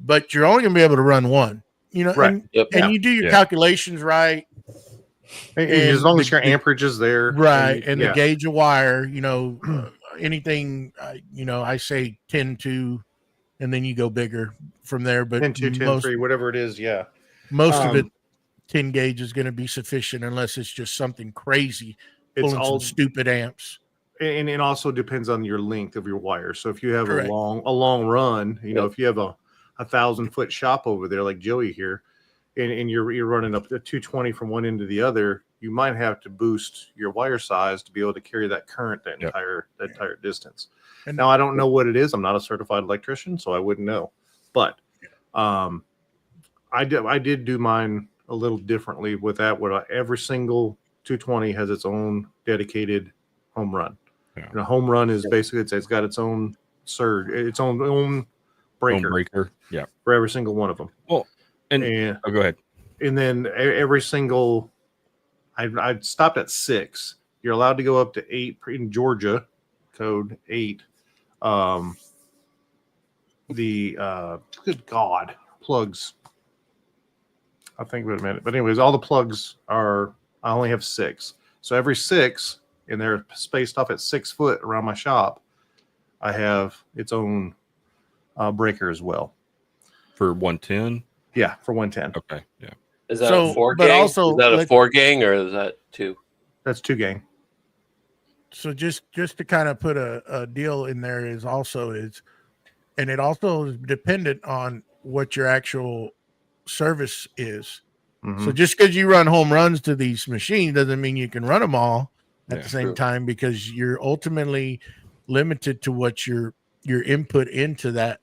but you're only gonna be able to run one. Right. And you do your calculations right. And as long as your amperage is there. Right. And the gauge of wire, anything, I say 10-2, and then you go bigger from there. But 10-2, 10-3, whatever it is. Yeah. Most of it, 10 gauge is going to be sufficient unless it's just something crazy. Pulling some stupid amps. And it also depends on your length of your wire. So if you have a long run, if you have a 1,000-foot shop over there like Joey here, and you're running up to 220 from one end to the other, you might have to boost your wire size to be able to carry that current that entire distance. And now I don't know what it is. I'm not a certified electrician, so I wouldn't know. But I did do mine a little differently with that. Where every single 220 has its own dedicated home run. Yeah. And a home run is basically it's got its own surge, its own breaker. Yeah, for every single one of them. Well, and go ahead. And then every single, I stopped at 6. You're allowed to go up to 8 in Georgia, code 8. Good God, plugs. I'll think about it a minute. But anyways, all the plugs I only have 6. So every 6, and they're spaced off at 6 foot around my shop. I have its own breaker as well. For 110. Yeah, for 110. Okay. Yeah. Is that So, a 4 but gang? also, Is that a let's- 4 gang or is that 2? That's 2 gang. So just to kind of put a deal in there is also is, and it also is dependent on what your actual service is. Mhm. So just because you run home runs to these machines doesn't mean you can run them all at Yeah, the same true. time, because you're ultimately limited to what your input into that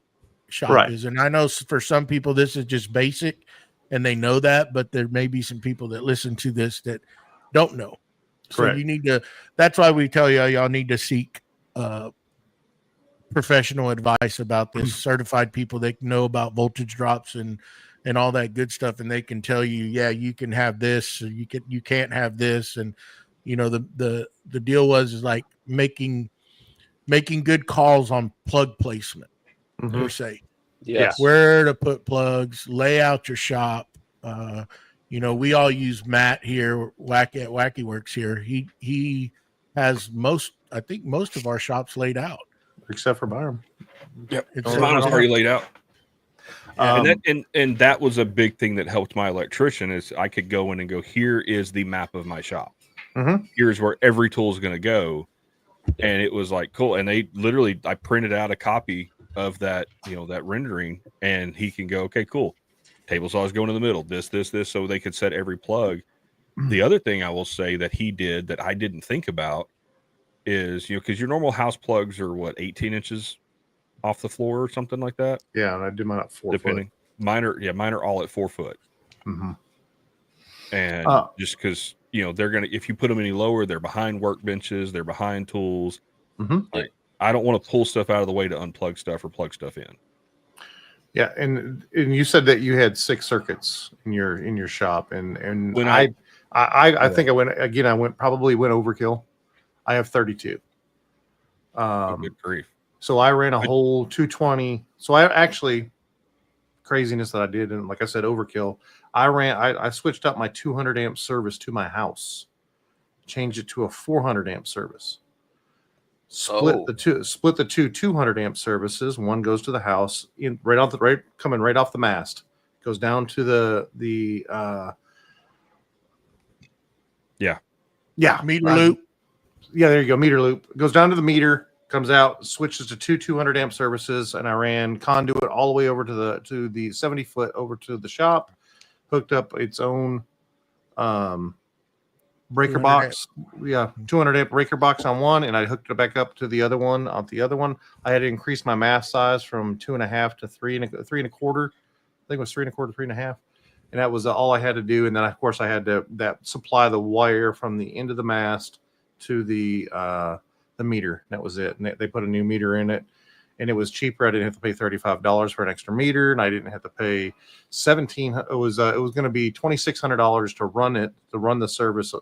shop Right. is. And I know for some people this is just basic and they know that, but there may be some people that listen to this that don't know. So Correct. you need to, that's why we tell y'all need to seek professional advice about this, certified people that know about voltage drops and all that good stuff, and they can tell you, yeah, you can have this, or you can't have this. And you know, the deal is like making good calls on plug placement Mhm. per se, Yes. where to put plugs, lay out your shop. You know, we all use Matt here, Wacky Works here. He has I think most of our shops laid out. Except for Byram. Yep. It's Mine was already laid out. Um, And that was a big thing that helped my electrician is I could go in and go, here is the map of my shop. Mhm. Here's where every tool is going to go. And it was like, cool. And they literally, I printed out a copy of that, you know, that rendering, and he can go, okay, cool. Table saw is going in the middle, this, so they could set every plug. The other thing I will say that he did that I didn't think about is, you know, because your normal house plugs are what, 18 inches off the floor or something like that, yeah, and I do mine at 4 depending. Mine are all at 4 foot. foot. Mhm. And just because, you know, they're gonna, if you put them any lower, they're behind workbenches, they're behind tools. Mhm. Like, I don't want to pull stuff out of the way to unplug stuff or plug stuff in. Yeah, and you said that you had 6 circuits in your shop, and When I Yeah. think I went overkill. I have 32. Good grief. So I ran a whole 220. So I actually, craziness that I did, and like I said, overkill. I switched out my 200 amp service to my house, changed it to a 400 amp service. Split the two 200 amp services. One goes to the house coming right off the mast, goes down to the meter loop. Yeah, there you go. Meter loop goes down to the meter, comes out, switches to 200 amp services, and I ran conduit all the way over to the 70 foot over to the shop, hooked up its own breaker 200 box. Yeah, 200 amp breaker box on one, and I hooked it back up to the other one. On the other one, I had to increase my mast size from 2.5 to 3.25. I think it was 3.25, 3.5. And that was all I had to do. And then, of course, I had to supply the wire from the end of the mast to the meter. That was it. And they put a new meter in it, and it was cheaper. I didn't have to pay $35 for an extra meter, and I didn't have to pay $1,700. It was going to be $2,600 to run the service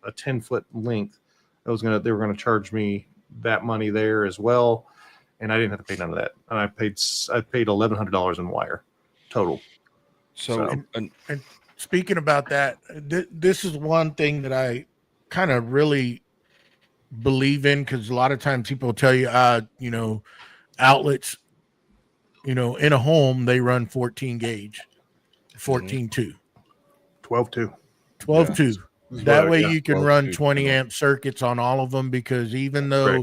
a 10-foot length. They were going to charge me that money there as well, and I didn't have to pay none of that. And I paid $1,100 in wire total. And speaking about that, this is one thing that I kind of really believe in, because a lot of times people tell you, you know, outlets, you know, in a home, they run 14 gauge, 14.2, 12.2. 12.2. That way you can 12.2, run 20 amp circuits on all of them, because even though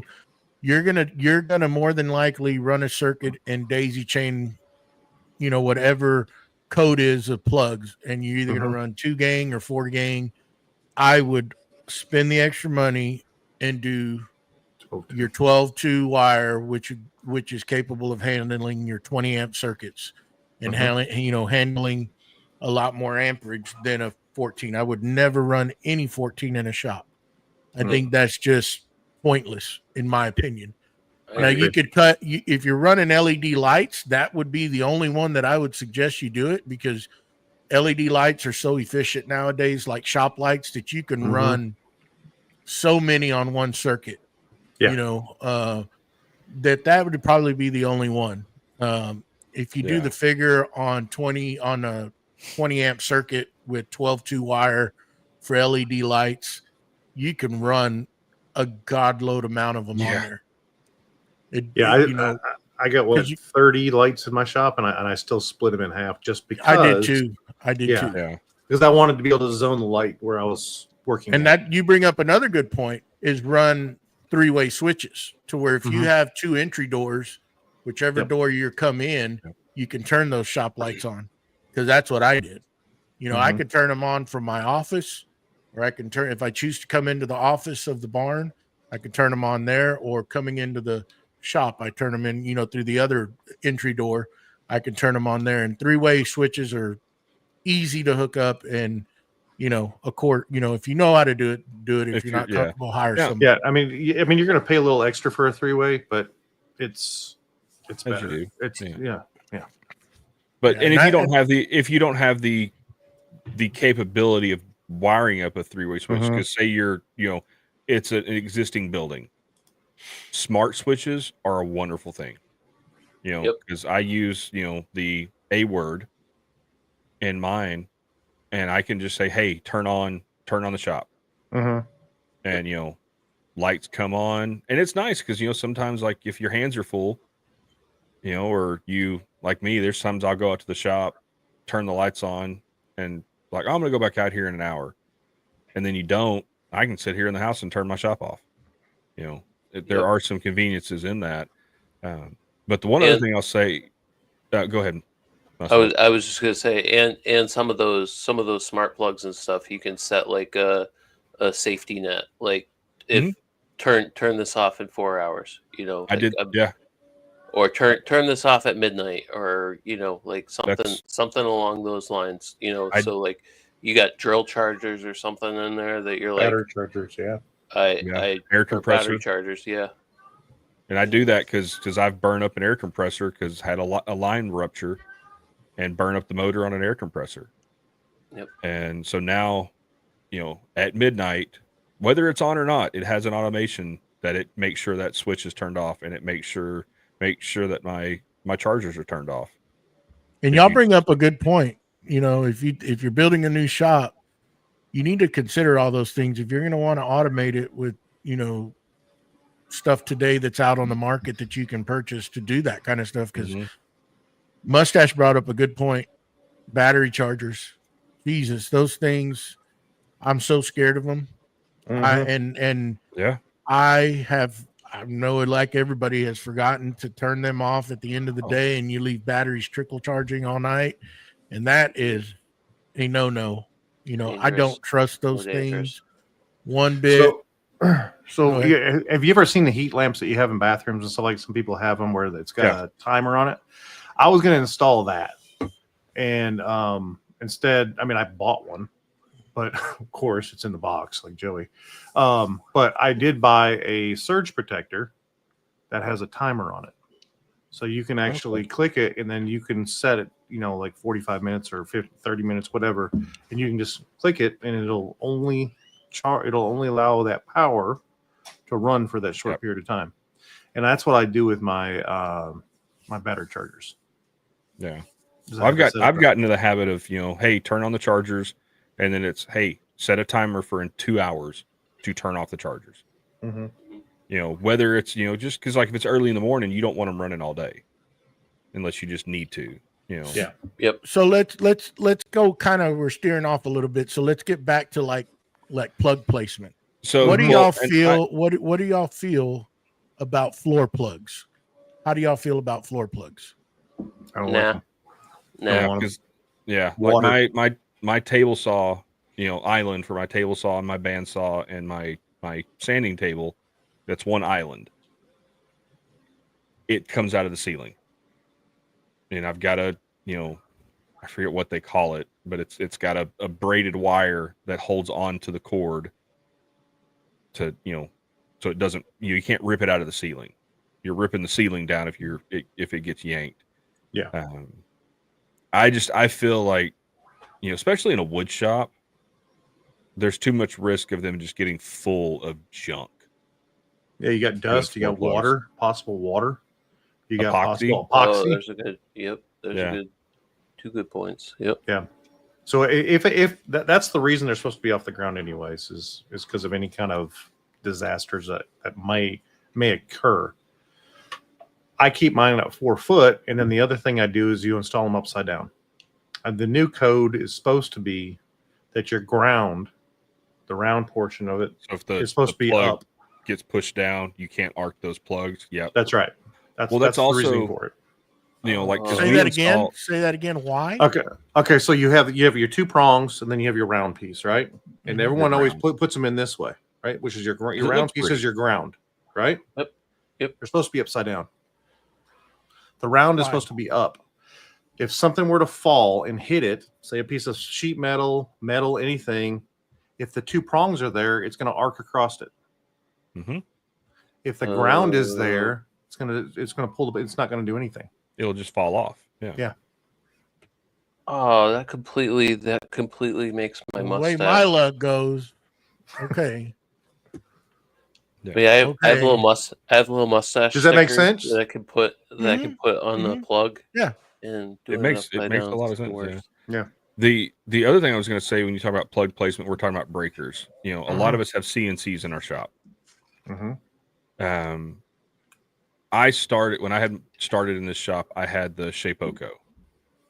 you're gonna more than likely run a circuit and daisy chain, you know, whatever code is of plugs, and you're either going to run 2 gang or 4 gang, I would spend the extra money and do your 12.2 wire, which is capable of handling your 20 amp circuits and handling a lot more amperage than a 14. I would never run any 14 in a shop. I think that's just pointless, in my opinion. Now, you could if you're running LED lights, that would be the only one that I would suggest you do it, because LED lights are so efficient nowadays, like shop lights, that you can run so many on one circuit. Yeah. You know, that would probably be the only one. If you do the figure on a 20 amp circuit with 12.2 wire for LED lights, you can run a godload amount of them on there. Yeah, you know, I got 30 lights in my shop, and I still split them in half just because I did too. Yeah. Because I wanted to be able to zone the light where I was working. And that you bring up another good point is run 3-way switches to where if you have 2 entry doors, whichever door you come in, you can turn those shop lights on. Because that's what I did. You know, I could turn them on from my office, or I can turn, if I choose to come into the office of the barn, I can turn them on there, or coming into the shop, I turn them in, you know, through the other entry door. I can turn them on there, and 3-way switches are easy to hook up. And, you know, if you know how to do it, do it. If you're not comfortable, hire somebody. Yeah. I mean, you're going to pay a little extra for a 3-way, but it's better. It's But and if you don't have the capability of wiring up a 3-way switch, because say it's an existing building, smart switches are a wonderful thing. You know, because I use the A word in mine, and I can just say, hey, turn on the shop, and lights come on. And it's nice because sometimes, like, if your hands are full, or you, like me, there's times I'll go out to the shop, turn the lights on, and like, I'm gonna go back out here in an hour, and then you don't. I can sit here in the house and turn my shop off. There are some conveniences in that. But the one other thing I'll say, go ahead. I was just gonna say, and some of those smart plugs and stuff, you can set like a safety net, like if turn this off in 4 hours. Or turn this off at midnight, or like something along those lines. So like you got drill chargers or something in there that you're like battery chargers, air compressor battery chargers, And I do that because I've burned up an air compressor because had a line rupture and burn up the motor on an air compressor. Yep. And so now, at midnight, whether it's on or not, it has an automation that it makes sure that switch is turned off, and it makes sure that my chargers are turned off. And y'all bring up a good point. If you're building a new shop, you need to consider all those things. If you're going to want to automate it with, stuff today that's out on the market that you can purchase to do that kind of stuff. Because Mustache brought up a good point. Battery chargers, Jesus, those things, I'm so scared of them. I know, like everybody has forgotten to turn them off at the end of the day, and you leave batteries trickle charging all night, and that is a no. I don't trust those things one bit. So have you ever seen the heat lamps that you have in bathrooms and stuff? Like some people have them where it's got a timer on it. I was going to install that, and instead, I bought one, but of course it's in the box like Joey. But I did buy a surge protector that has a timer on it, so you can actually click it, and then you can set it, like 45 minutes or 30 minutes, whatever, and you can just click it, and it'll only allow that power to run for that short period of time. And that's what I do with my my battery chargers. Yeah. I've gotten into the habit of, hey, turn on the chargers, and then it's, hey, set a timer for in 2 hours to turn off the chargers. Whether it's, just because, like, if it's early in the morning, you don't want them running all day unless you just need to, So let's go kind of, we're steering off a little bit. So let's get back to like plug placement. So what do y'all feel? What do y'all feel about floor plugs? How do y'all feel about floor plugs? I don't like them. Because like my table saw, island for my table saw and my bandsaw and my sanding table, that's one island. It comes out of the ceiling, and I've got a I forget what they call it, but it's got a braided wire that holds on to the cord to so it doesn't, you can't rip it out of the ceiling. You're ripping the ceiling down if it gets yanked. I feel like, especially in a wood shop, there's too much risk of them just getting full of junk. Yeah, you got dust, you got water, possible water. You got possible epoxy. Oh, there's a good, there's a good, 2 good points. Yeah. So if that's the reason they're supposed to be off the ground anyways, is because of any kind of disasters that may occur. I keep mine at 4 foot, and then the other thing I do is you install them upside down. And the new code is supposed to be that your ground, the round portion of it, So if is supposed to be plug up. gets pushed down, you can't arc those plugs. Yeah. That's right. Well, That's the also reasoning for it. Like 'cause Say we that install- again. Say that again. Why? Okay. So you have your 2 prongs, and then you have your round piece, right? And Mhm. everyone Your always ground. puts them in this way, right? Which is your It round looks piece pretty. is your ground, right? Yep. They're supposed to be upside down. The round is Why? supposed to be up. If something were to fall and hit it, say a piece of sheet metal, anything, if the 2 prongs are there, it's going to arc across it. Mhm. If the ground is there, it's going to pull it's not going to do anything. It'll just fall off. Yeah. Yeah. Oh, that completely makes my The way mustache. my luck goes. Okay. I mean, I have Okay. little mustache. Does that make stickers sense? That I can put on the plug. Yeah. And do It makes upside a down. lot of It's the sense. worst. Yeah. The other thing I was going to say when you talk about plug placement, we're talking about breakers. A lot of us have CNCs in our shop. Mm-hmm. When I had started in this shop, I had the Shapeoko.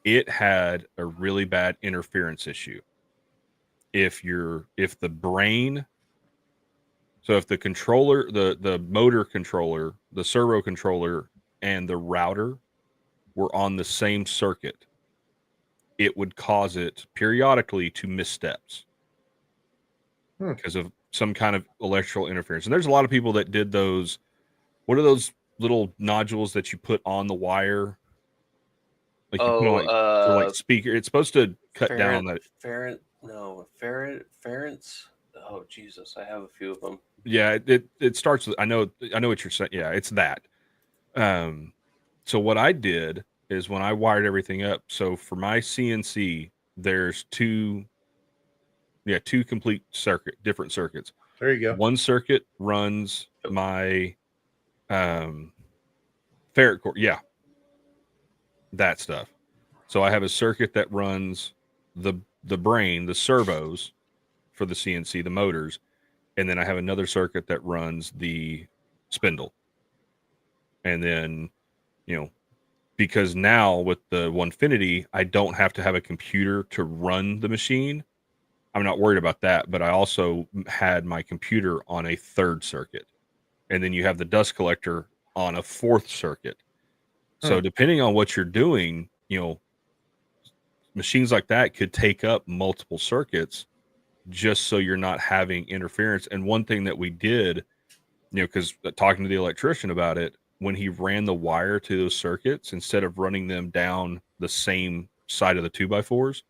It had a really bad interference issue. If the brain, so if the controller, the motor controller, the servo controller, and the router were on the same circuit, it would cause it periodically to miss steps because of some kind of electrical interference. And there's a lot of people that did those. What are those little nodules that you put on the wire? Like you put on, for like speaker. It's supposed to cut down that. Ferrets. Oh Jesus, I have a few of them. Yeah, it starts with. I know what you're saying. Yeah, it's that. So what I did is when I wired everything up. So for my CNC, there's two complete different circuits. There you go. One circuit runs my ferret core. Yeah, that stuff. So I have a circuit that runs the brain, the servos for the CNC, the motors, and then I have another circuit that runs the spindle. And then, because now with the Onefinity, I don't have to have a computer to run the machine. I'm not worried about that, but I also had my computer on a 3rd circuit. And then you have the dust collector on a 4th circuit. So depending on what you're doing, machines like that could take up multiple circuits just so you're not having interference. And one thing that we did, because talking to the electrician about it, when he ran the wire to those circuits, instead of running them down the same side of the 2x4s,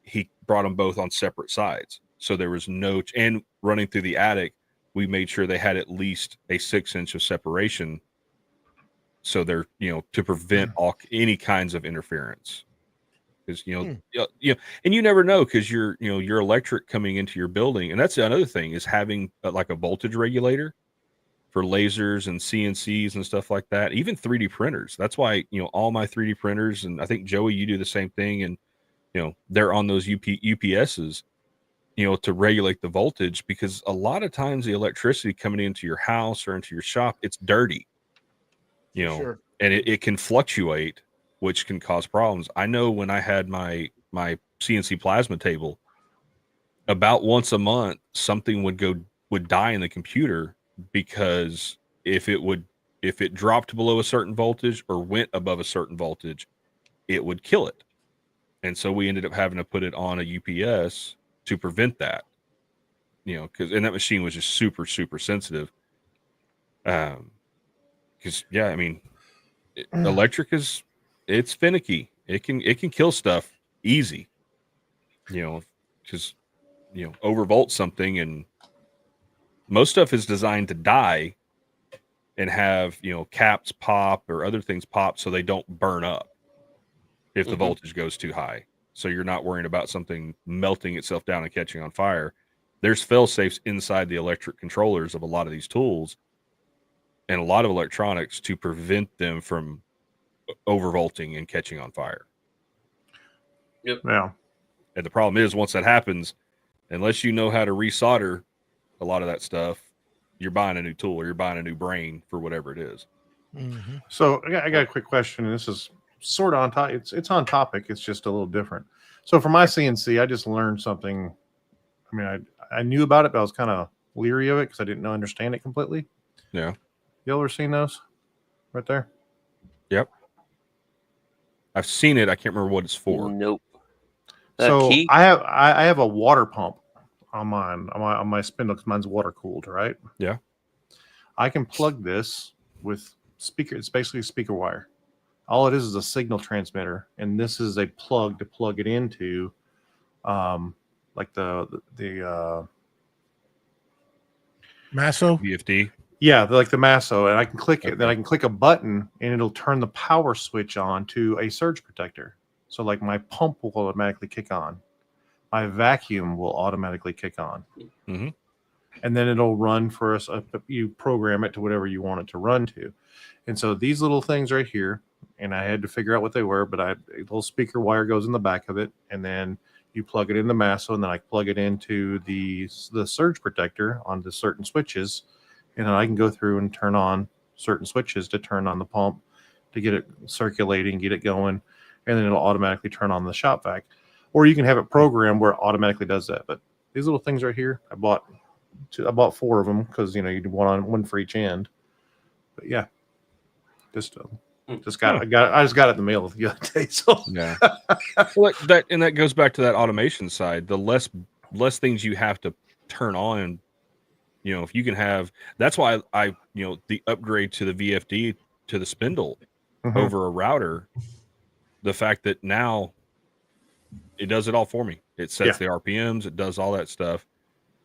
he brought them both on separate sides. So there was and running through the attic, we made sure they had at least a 6 inch of separation. So they're, to prevent any kinds of interference. Because, and you never know, because your electric coming into your building. And that's another thing, is having like a voltage regulator for lasers and CNCs and stuff like that. Even 3D printers. That's why, all my 3D printers, and I think Joey, you do the same thing. And, they're on those UPSs, to regulate the voltage, because a lot of times the electricity coming into your house or into your shop, it's dirty, and it can fluctuate, which can cause problems. I know when I had my CNC plasma table, about once a month, something would die in the computer, because if it dropped below a certain voltage or went above a certain voltage, it would kill it. And so we ended up having to put it on a UPS to prevent that, because that machine was just super, super sensitive. Because electric it's finicky. It can kill stuff easy, because overvolt something, and most stuff is designed to die and have caps pop or other things pop so they don't burn up if the voltage goes too high. So you're not worrying about something melting itself down and catching on fire. There's fail safes inside the electric controllers of a lot of these tools and a lot of electronics to prevent them from overvolting and catching on fire. Yep. Yeah. And the problem is, once that happens, unless you know how to resolder a lot of that stuff, you're buying a new tool or you're buying a new brain for whatever it is. Mhm. So I got a quick question, and this is sort of on topic. It's on topic. It's just a little different. So for my CNC, I just learned something. I mean, I knew about it, but I was kind of leery of it because I didn't understand it completely. Yeah. You ever seen those right there? Yep. I've seen it. I can't remember what it's for. Nope. So Key? I have a water pump on my spindle because mine's water cooled, right? Yeah. I can plug this with speaker. It's basically a speaker wire. All it is a signal transmitter, and this is a plug to plug it into, like the Masso. VFD. yeah, like the Masso, and I can click it. Then I can click a button, and it'll turn the power switch on to a surge protector. So like my pump will automatically kick on, my vacuum will automatically kick on, Mhm. and then it'll run for us. You program it to whatever you want it to run to, and so these little things right here, and I had to figure out what they were, but a little speaker wire goes in the back of it, and then you plug it in the Masso, and then I plug it into the surge protector onto certain switches, and then I can go through and turn on certain switches to turn on the pump to get it circulating, get it going, and then it'll automatically turn on the shop vac. Or you can have it programmed where it automatically does that. But these little things right here, I bought 4 of them because you do one for each end. But yeah, just I just got it in the mail the other day. So Yeah. Well, that goes back to that automation side. The less things you have to turn on, if you can have, that's why I the upgrade to the VFD to the spindle over a router, the fact that now it does it all for me. It sets the RPMs, it does all that stuff.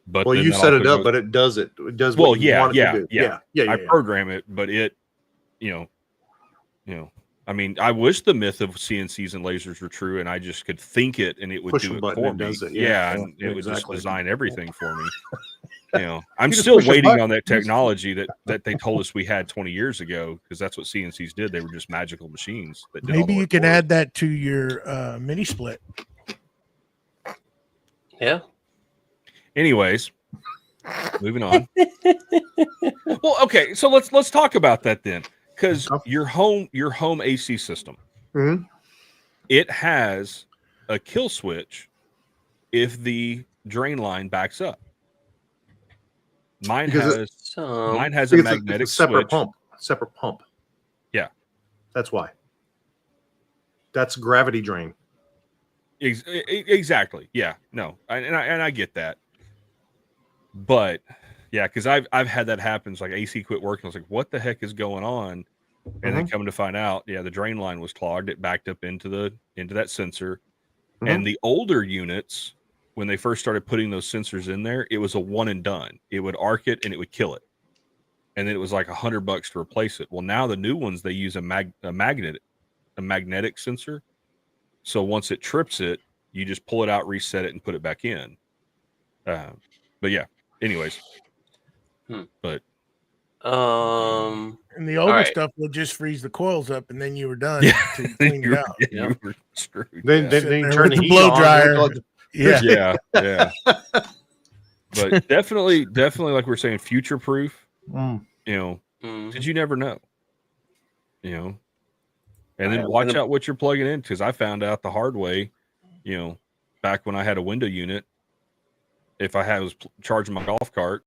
But well, then you that set also it up, goes, but it does it. It does well, what you want it to do. yeah. I program it, but it, I mean, I wish the myth of CNCs and lasers were true, and I just could think it, and it would Push do a it button, for it me. does it. And it would just exactly. design everything for me. I'm You just still push a waiting button. on that technology that they told us we had 20 years ago, because that's what CNCs did. They were just magical machines. That did all the Maybe you work can for us. add that to your mini split. Yeah. Anyways, moving on. Well, okay, so let's talk about that then, because your home AC system, it has a kill switch if the drain line backs up. Mine has a magnetic it's a separate switch. Separate pump. Yeah, that's why. That's gravity drain. Exactly. Yeah. No, I get that. But yeah, because I've had that happen. It's like AC quit working. I was like, what the heck is going on? And then coming to find out, yeah, the drain line was clogged. It backed up into that sensor. And the older units, when they first started putting those sensors in there, it was a one and done. It would arc it and it would kill it. And then it was like $100 to replace it. Well, now the new ones, they use a magnetic sensor. So once it trips it, you just pull it out, reset it, and put it back in. But yeah, anyways. But and the older stuff will just freeze the coils up, and then you were done to clean it out. You were screwed. Then you turn the blow dryer. Yeah. But definitely, like we're saying, future proof. Did you never know? And then watch out what you're plugging in, because I found out the hard way. Back when I had a window unit, if I was charging my golf cart,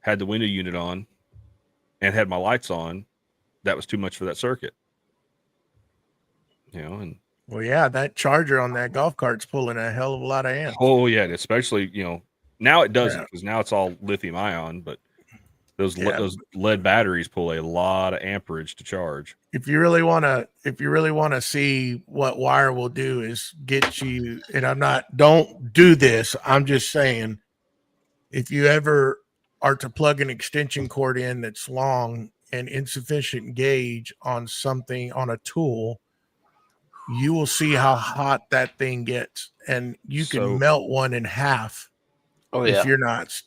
had the window unit on, and had my lights on, that was too much for that circuit. And well, yeah, that charger on that golf cart's pulling a hell of a lot of amps. Oh yeah, especially now it doesn't, because now it's all lithium ion, but those lead batteries pull a lot of amperage to charge. If you really want to see what wire will do, is get you, and don't do this, I'm just saying, if you ever are to plug an extension cord in that's long and insufficient gauge on a tool, you will see how hot that thing gets, and you can melt one in half. Oh yeah.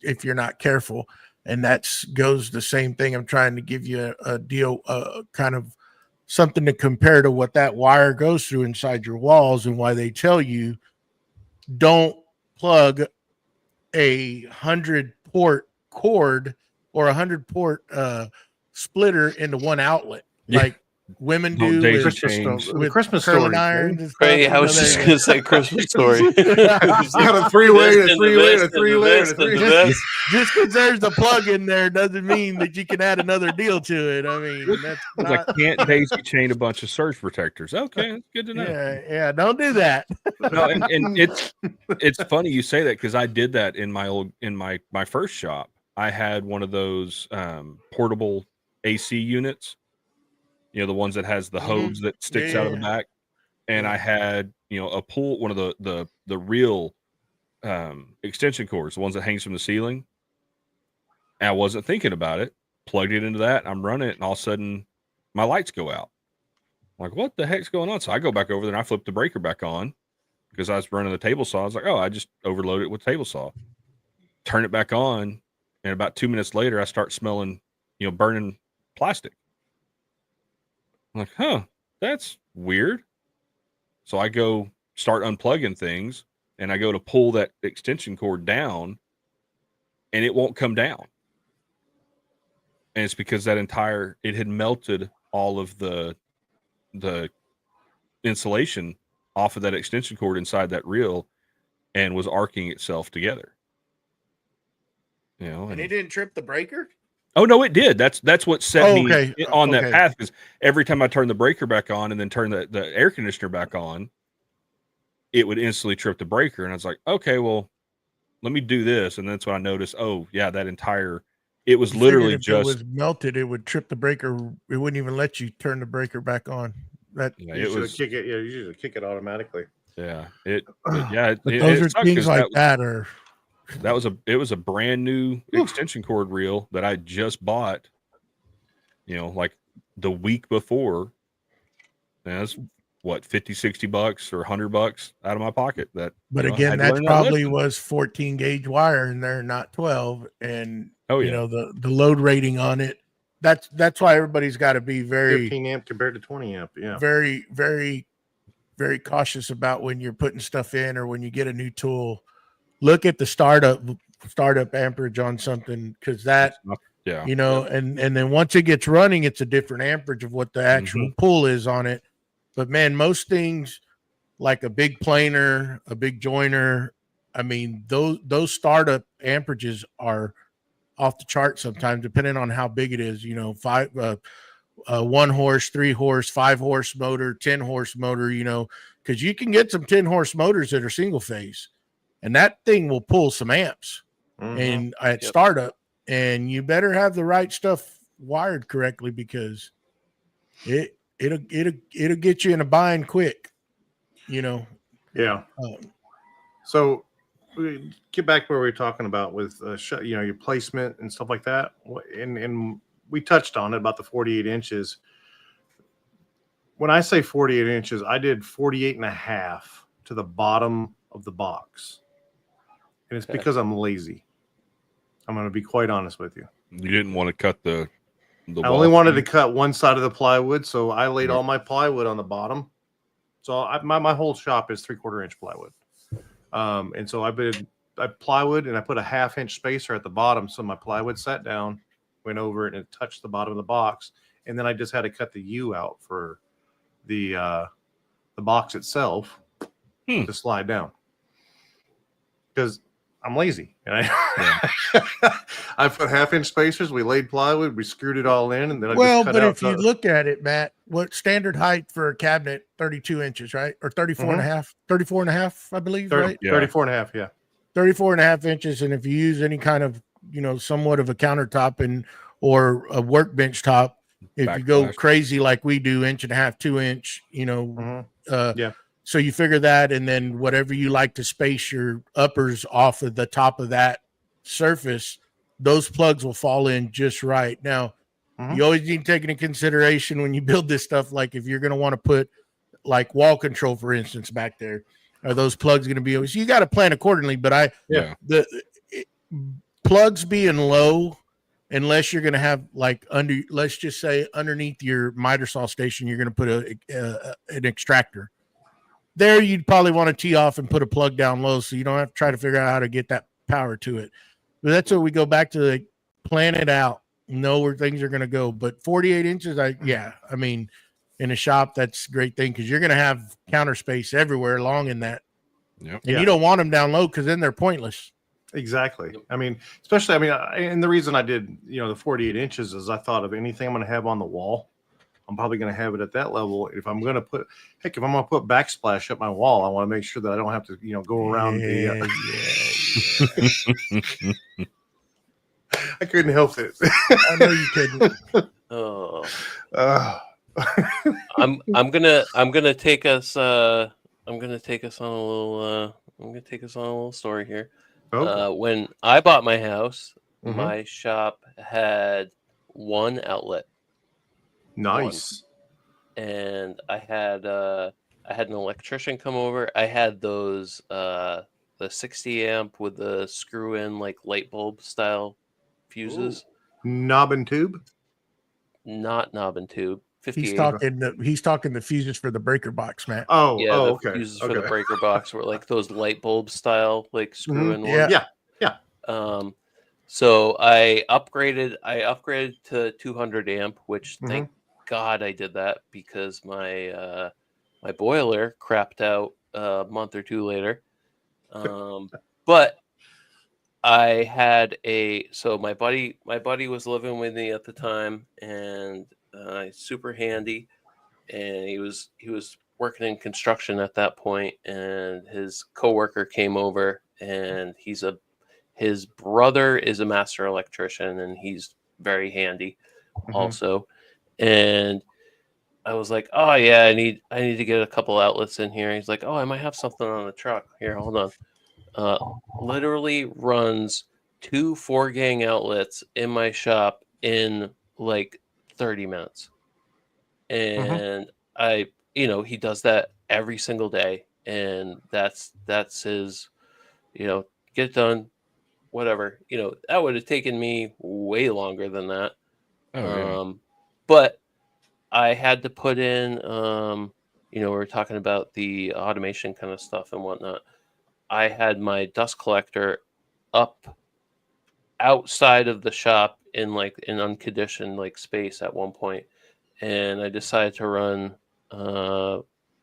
If you're not careful. And that goes the same thing. I'm trying to give you a deal, kind of something to compare to what that wire goes through inside your walls, and why they tell you don't plug a 100-port cord or 100-port splitter into one outlet, Yeah. like women Don't do daisy with, chain. The Christmas curling story. irons and stuff. Right, I You was know, just they- gonna say Christmas story. Got a three-way, and a three-way, and a three-way, and a three-way. just because there's a plug in there doesn't mean that you can add another deal to it. I mean, that's I not. can't daisy chain a bunch of surge protectors. Okay, that's good to know. Yeah, don't do that. No, and it's funny you say that because I did that in my first shop. I had one of those portable AC units, the ones that has the hose that sticks out of the back, and I had a one of the real extension cords, the ones that hangs from the ceiling. And I wasn't thinking about it. Plugged it into that. I'm running it, and all of a sudden, my lights go out. I'm like, what the heck's going on? So I go back over there and I flip the breaker back on because I was running the table saw. I was like, oh, I just overloaded it with table saw. Turn it back on, and about 2 minutes later, I start smelling, burning plastic. I'm like, huh, that's weird. So I go start unplugging things, and I go to pull that extension cord down, and it won't come down. And it's because it had melted all of the insulation off of that extension cord inside that reel and was arcing itself together. And it didn't trip the breaker? Oh no, it did. That's what set me on that Okay. path, because every time I turn the breaker back on and then turn the air conditioner back on, it would instantly trip the breaker. And I was like, okay, well, let me do this. And that's when I noticed, oh yeah, it was literally if just it was melted, it would trip the breaker. It wouldn't even let you turn the breaker back on. You should kick it. Yeah, you should kick it automatically. Yeah, But those are sucked things 'cause like that are. It was a brand new extension cord reel that I just bought, like the week before. And that's what, $50-$60 or $100 out of my pocket. But Again, that probably was 14 gauge wire in there, not 12. And the load rating on it. That's why everybody's got to be very 15 amp compared to 20 amp. Yeah. Very, very, very cautious about when you're putting stuff in or when you get a new tool. Look at the startup amperage on something, because that, and then once it gets running, it's a different amperage of what the actual pull is on it. But man, most things like a big planer, a big joiner, I mean, those startup amperages are off the chart sometimes, depending on how big it is. 1 horse, 3 horse, 5 horse motor, 10 horse motor. Because you can get some 10 horse motors that are single phase. And that thing will pull some amps and at startup, and you better have the right stuff wired correctly, because it'll get you in a bind quick, Yeah. So we get back to where we were talking about with your placement and stuff like that. And we touched on it about the 48 inches. When I say 48 inches, I did 48 and a half to the bottom of the box. And it's because I'm lazy. I'm going to be quite honest with you. You didn't want to cut the I only wanted to cut one side of the plywood, so I laid all my plywood on the bottom. So my whole shop is 3/4 inch plywood. And so I plywood, and I put a 1/2 inch spacer at the bottom, so my plywood sat down, went over it, and it touched the bottom of the box. And then I just had to cut the U out for the box itself to slide down, because I'm lazy, and I put 1/2 inch spacers. We laid plywood, we screwed it all in, and then if you look at it, Matt, what standard height for a cabinet? 32 inches, right? Or 34 and a half? 34 and a half, I believe, right? 34 and a half, yeah. 34 and a half inches. And if you use any kind of, somewhat of a countertop or a workbench top, if you go crazy like we do, 1.5 inch, 2 inch, so you figure that, and then whatever you like to space your uppers off of the top of that surface, those plugs will fall in just right. Now, you always need to take into consideration when you build this stuff, like if you're going to want to put like wall control, for instance, back there, are those plugs going to be, so you got to plan accordingly. But plugs being low, unless you're going to have let's just say underneath your miter saw station, you're going to put an extractor. There, you'd probably want to tee off and put a plug down low, so you don't have to try to figure out how to get that power to it. But that's what we go back to, plan it out. know where things are going to go. But 48 inches, I mean, in a shop, that's a great thing because you're going to have counter space everywhere along in that. Yep. And you don't want them down low because then they're pointless. Exactly. I mean, especially, and the reason I did, the 48 inches is I thought of anything I'm going to have on the wall, I'm probably going to have it at that level. If I'm going to put backsplash up my wall, I want to make sure that I don't have to, go around I couldn't help it. I know you couldn't. Oh. I'm gonna take us on a little story here. Okay. When I bought my house, Mhm. my shop had one outlet. Nice. And I had an electrician come over. I had those the 60 amp with the screw in like light bulb style fuses. Knob and tube. Not knob and tube. 58. He's talking the fuses for the breaker box, Matt. The Okay. fuses for the breaker box were like those light bulb style, like screw in Yeah. ones. Yeah. So I upgraded to 200 amp, which thank God I did that because my my boiler crapped out a month or two later. But I had my buddy was living with me at the time, and super handy, and he was working in construction at that point, and his coworker came over, and his brother is a master electrician, and he's very handy also. And I was like, oh yeah, I need to get a couple outlets in here. He's like, oh, I might have something on the truck. Here, hold on. Literally runs 2 4-gang outlets in my shop in like 30 minutes. And he does that every single day, and that's his, get it done, whatever. That would have taken me way longer than that. But I had to put in, we were talking about the automation kind of stuff and whatnot. I had my dust collector up outside of the shop in unconditioned space at one point, and I decided to run a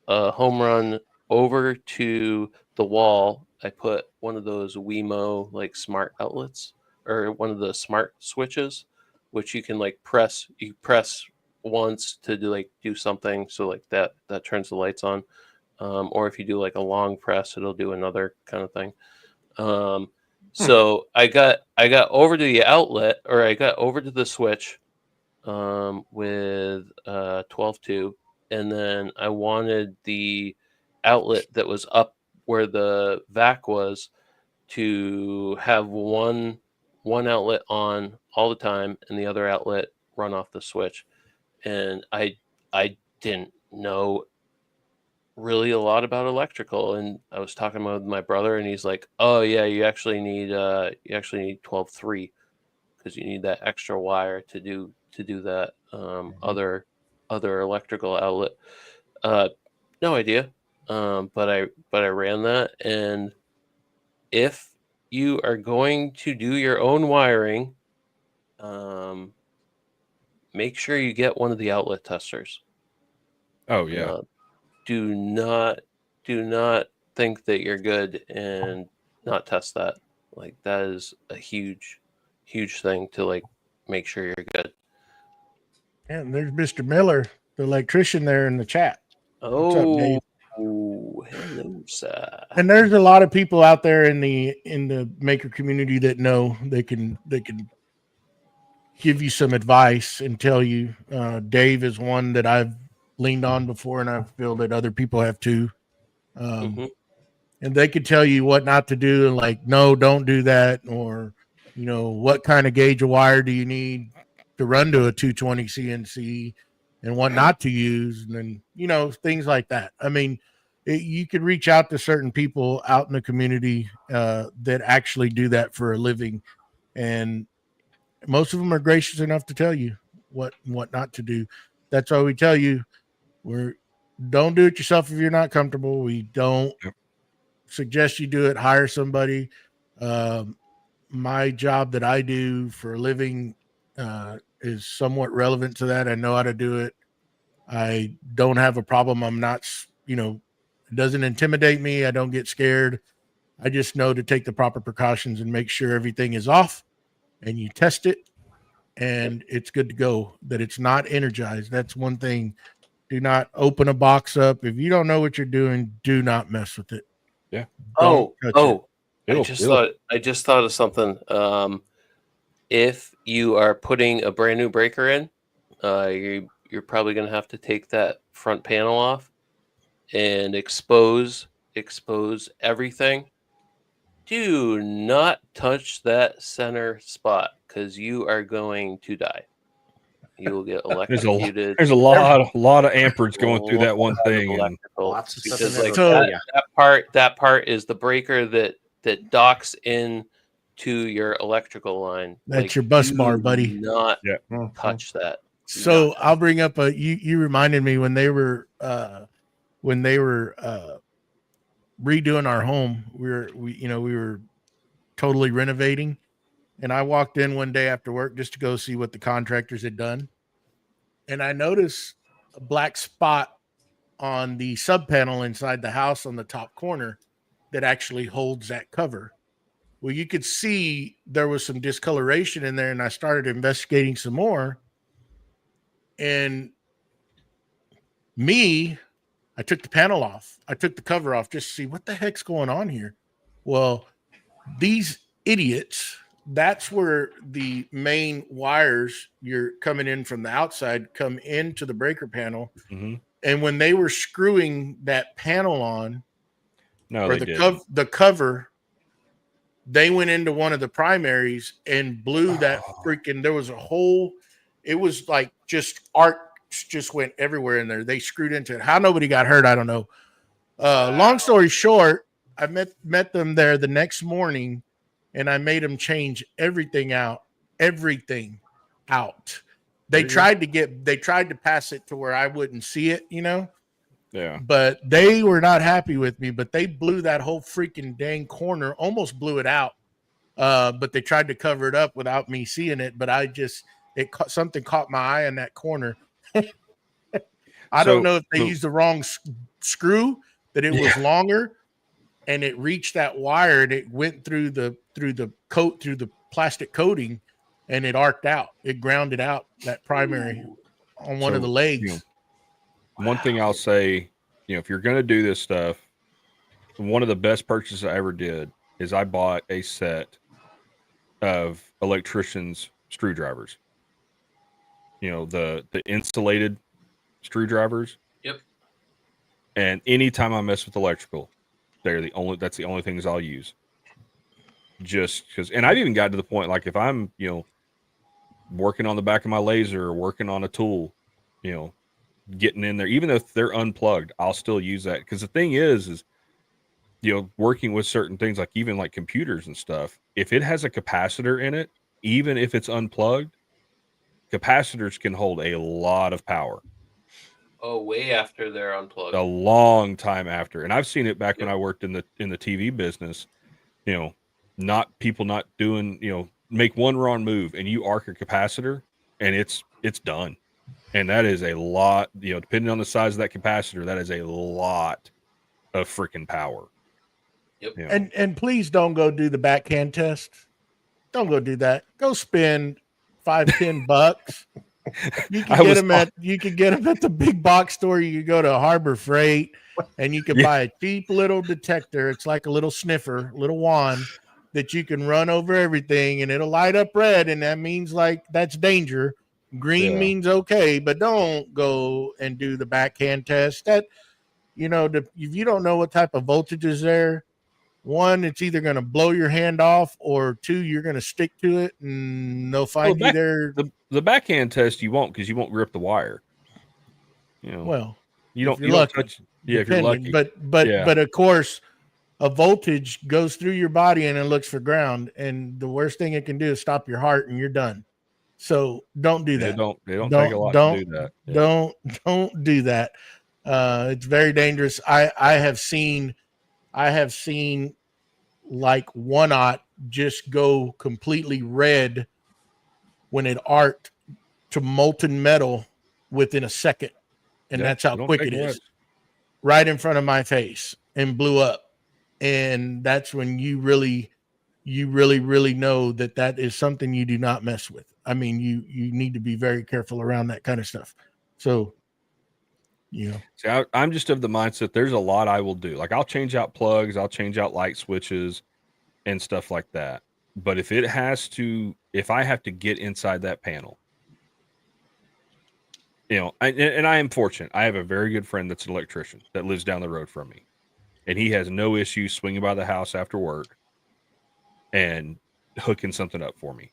home run over to the wall. I put one of those Wemo smart outlets, or one of the smart switches, which you can press. You press once to do something, so that turns the lights on. Or if you do a long press, it'll do another kind of thing. So I got over to the outlet, or I got over to the switch with 12.2, and then I wanted the outlet that was up where the vac was to have one outlet on all the time and the other outlet run off the switch. And I didn't know really a lot about electrical, and I was talking with my brother, and he's like, oh yeah, you actually need 12.3 because you need that extra wire to do that other electrical outlet. No idea, but I ran that. And if you are going to do your own wiring, make sure you get one of the outlet testers. Oh yeah. Do not think that you're good and not test that. That is a huge thing to make sure you're good. And there's Mr. Miller, the electrician, there in the chat. What's up, Dave? Hello, sir. And there's a lot of people out there in the maker community that know they can give you some advice and tell you. Dave is one that I've leaned on before, and I feel that other people have too. And they could tell you what not to do, and no, don't do that, or what kind of gauge of wire do you need to run to a 220 CNC, and what not to use, and then things like that. I mean, you could reach out to certain people out in the community that actually do that for a living, and most of them are gracious enough to tell you what not to do. That's why we tell you, don't do it yourself if you're not comfortable. We don't suggest you do it. Hire somebody. My job that I do for a living, is somewhat relevant to that. I know how to do it. I don't have a problem. I'm not, it doesn't intimidate me. I don't get scared. I just know to take the proper precautions and make sure everything is off, and you test it and it's good to go, that it's not energized. That's one thing. Do not open a box up. If you don't know what you're doing, do not mess with it. Yeah. Don't touch it. I just thought of something. If you are putting a brand new breaker in, you're probably going to have to take that front panel off and expose everything. Do not touch that center spot, because you are going to die. You will get electrocuted. There's a lot of amperage going through that one thing, and Lots of stuff because in like there. that part is the breaker that docks in to your electrical line. That's your bus do bar, buddy. Not Mhm. touch that. So I'll bring up you reminded me when they were redoing our home. We were totally renovating, and I walked in one day after work just to go see what the contractors had done, and I noticed a black spot on the sub panel inside the house on the top corner that actually holds that cover. Well, you could see there was some discoloration in there, and I started investigating some more. And I took the panel off. I took the cover off just to see what the heck's going on here. Well, these idiots, that's where the main wires you're coming in from the outside come into the breaker panel. Mhm. And when they were screwing that panel on, the cover, they went into one of the primaries and blew that freaking, there was a hole. It was like just arcs just went everywhere in there. They screwed into it. How nobody got hurt, I don't know. Long story short, I met them there the next morning, and I made them change everything out. They tried to pass it to where I wouldn't see it, Yeah. But they were not happy with me. But they blew that whole freaking dang corner, almost blew it out. But they tried to cover it up without me seeing it. But something caught my eye in that corner. I don't know if they used the wrong screw, that it was longer, and it reached that wire and it went through the plastic coating, and it arced out. It grounded out that primary on one of the legs. One thing I'll say, if you're going to do this stuff, one of the best purchases I ever did is I bought a set of electrician's screwdrivers. The insulated screwdrivers. Yep. And anytime I mess with electrical, that's the only things I'll use. Just because, and I've even gotten to the point, like if I'm, working on the back of my laser or working on a tool, getting in there, even if they're unplugged, I'll still use that. Because the thing is, working with certain things, like even like computers and stuff, if it has a capacitor in it, even if it's unplugged, capacitors can hold a lot of power. Oh, way after they're unplugged. A long time after. And I've seen it back when I worked in the TV business, not doing, make one wrong move and you arc a capacitor and it's done. And that is a lot, depending on the size of that capacitor, that is a lot of freaking power. Yep. And please don't go do the backhand test. Don't go do that. Go spend $5-10. You can get them at the big box store. You can go to Harbor Freight and you can buy a cheap little detector. It's like a little sniffer, little wand that you can run over everything and it'll light up red. And that means like that's danger. Green means okay, but don't go and do the backhand test. That, if you don't know what type of voltage is there, one, it's either going to blow your hand off, or two, you're going to stick to it and they'll find you there. The backhand test you won't, because you won't rip the wire. Well, you don't touch. Yeah, if you're lucky. But of course, a voltage goes through your body and it looks for ground, and the worst thing it can do is stop your heart, and you're done. So don't do that. They don't take a lot to do that. Yeah. Don't do that. It's very dangerous. I have seen like one-aught just go completely red when it arced to molten metal within a second. And Yeah, that's how don't quick take it it is. Right in front of my face and blew up. And that's when you really know that is something you do not mess with. I mean, you need to be very careful around that kind of stuff. So, See, I'm just of the mindset there's a lot I will do. Like I'll change out plugs, I'll change out light switches and stuff like that. But if I have to get inside that panel, and I am fortunate. I have a very good friend that's an electrician that lives down the road from me. And he has no issue swinging by the house after work and hooking something up for me.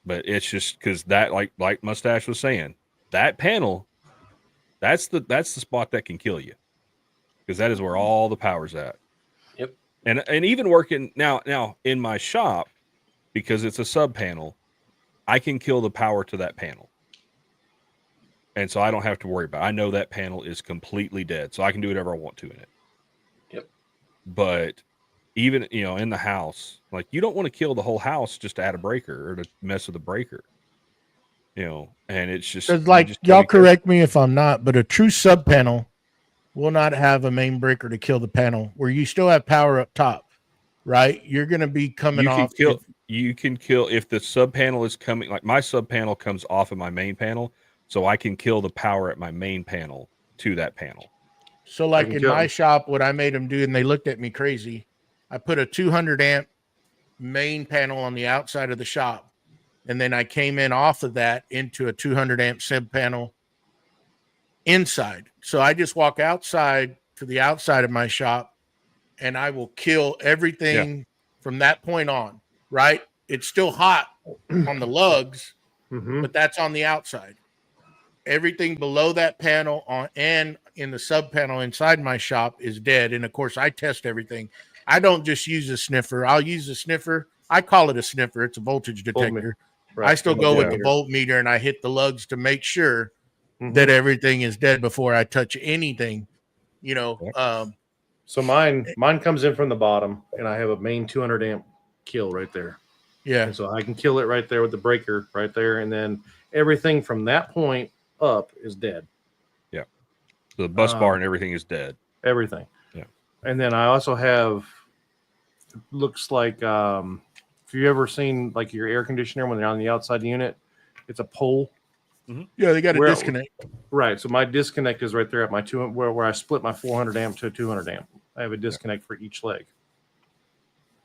But it's just because that, like Mustache was saying, that panel, that's the spot that can kill you, because that is where all the power's at. Yep. And even working now in my shop, because it's a sub panel, I can kill the power to that panel. And so I don't have to worry about it. I know that panel is completely dead, so I can do whatever I want to in it. Yep. But even, in the house, like you don't want to kill the whole house just to add a breaker or to mess with the breaker. And it's just like y'all correct me if I'm not, but a true sub panel will not have a main breaker to kill the panel where you still have power up top, right? You're going to be coming off. You can kill if the sub panel is coming, like my sub panel comes off of my main panel. So I can kill the power at my main panel to that panel. So like in my shop, what I made them do, and they looked at me crazy, I put a 200 amp main panel on the outside of the shop. And then I came in off of that into a 200 amp sub panel inside. So I just walk outside to the outside of my shop and I will kill everything from that point on, right? It's still hot on the lugs, but that's on the outside. Everything below that panel and in the sub panel inside my shop is dead. And of course I test everything. I don't just use a sniffer. I'll use a sniffer. I call it a sniffer. It's a voltage detector. Right. I still go with the voltmeter and I hit the lugs to make sure that everything is dead before I touch anything, So mine comes in from the bottom and I have a main 200 amp kill right there. Yeah. And so I can kill it right there with the breaker right there. And then everything from that point up is dead. Yeah. So the bus bar and everything is dead. Everything. Yeah. And then I also have, looks like, if you've ever seen like your air conditioner when they're on the outside unit, it's a pole. Yeah, they got a disconnect. Right. So my disconnect is right there at my where I split my 400 amp to a 200 amp. I have a disconnect for each leg.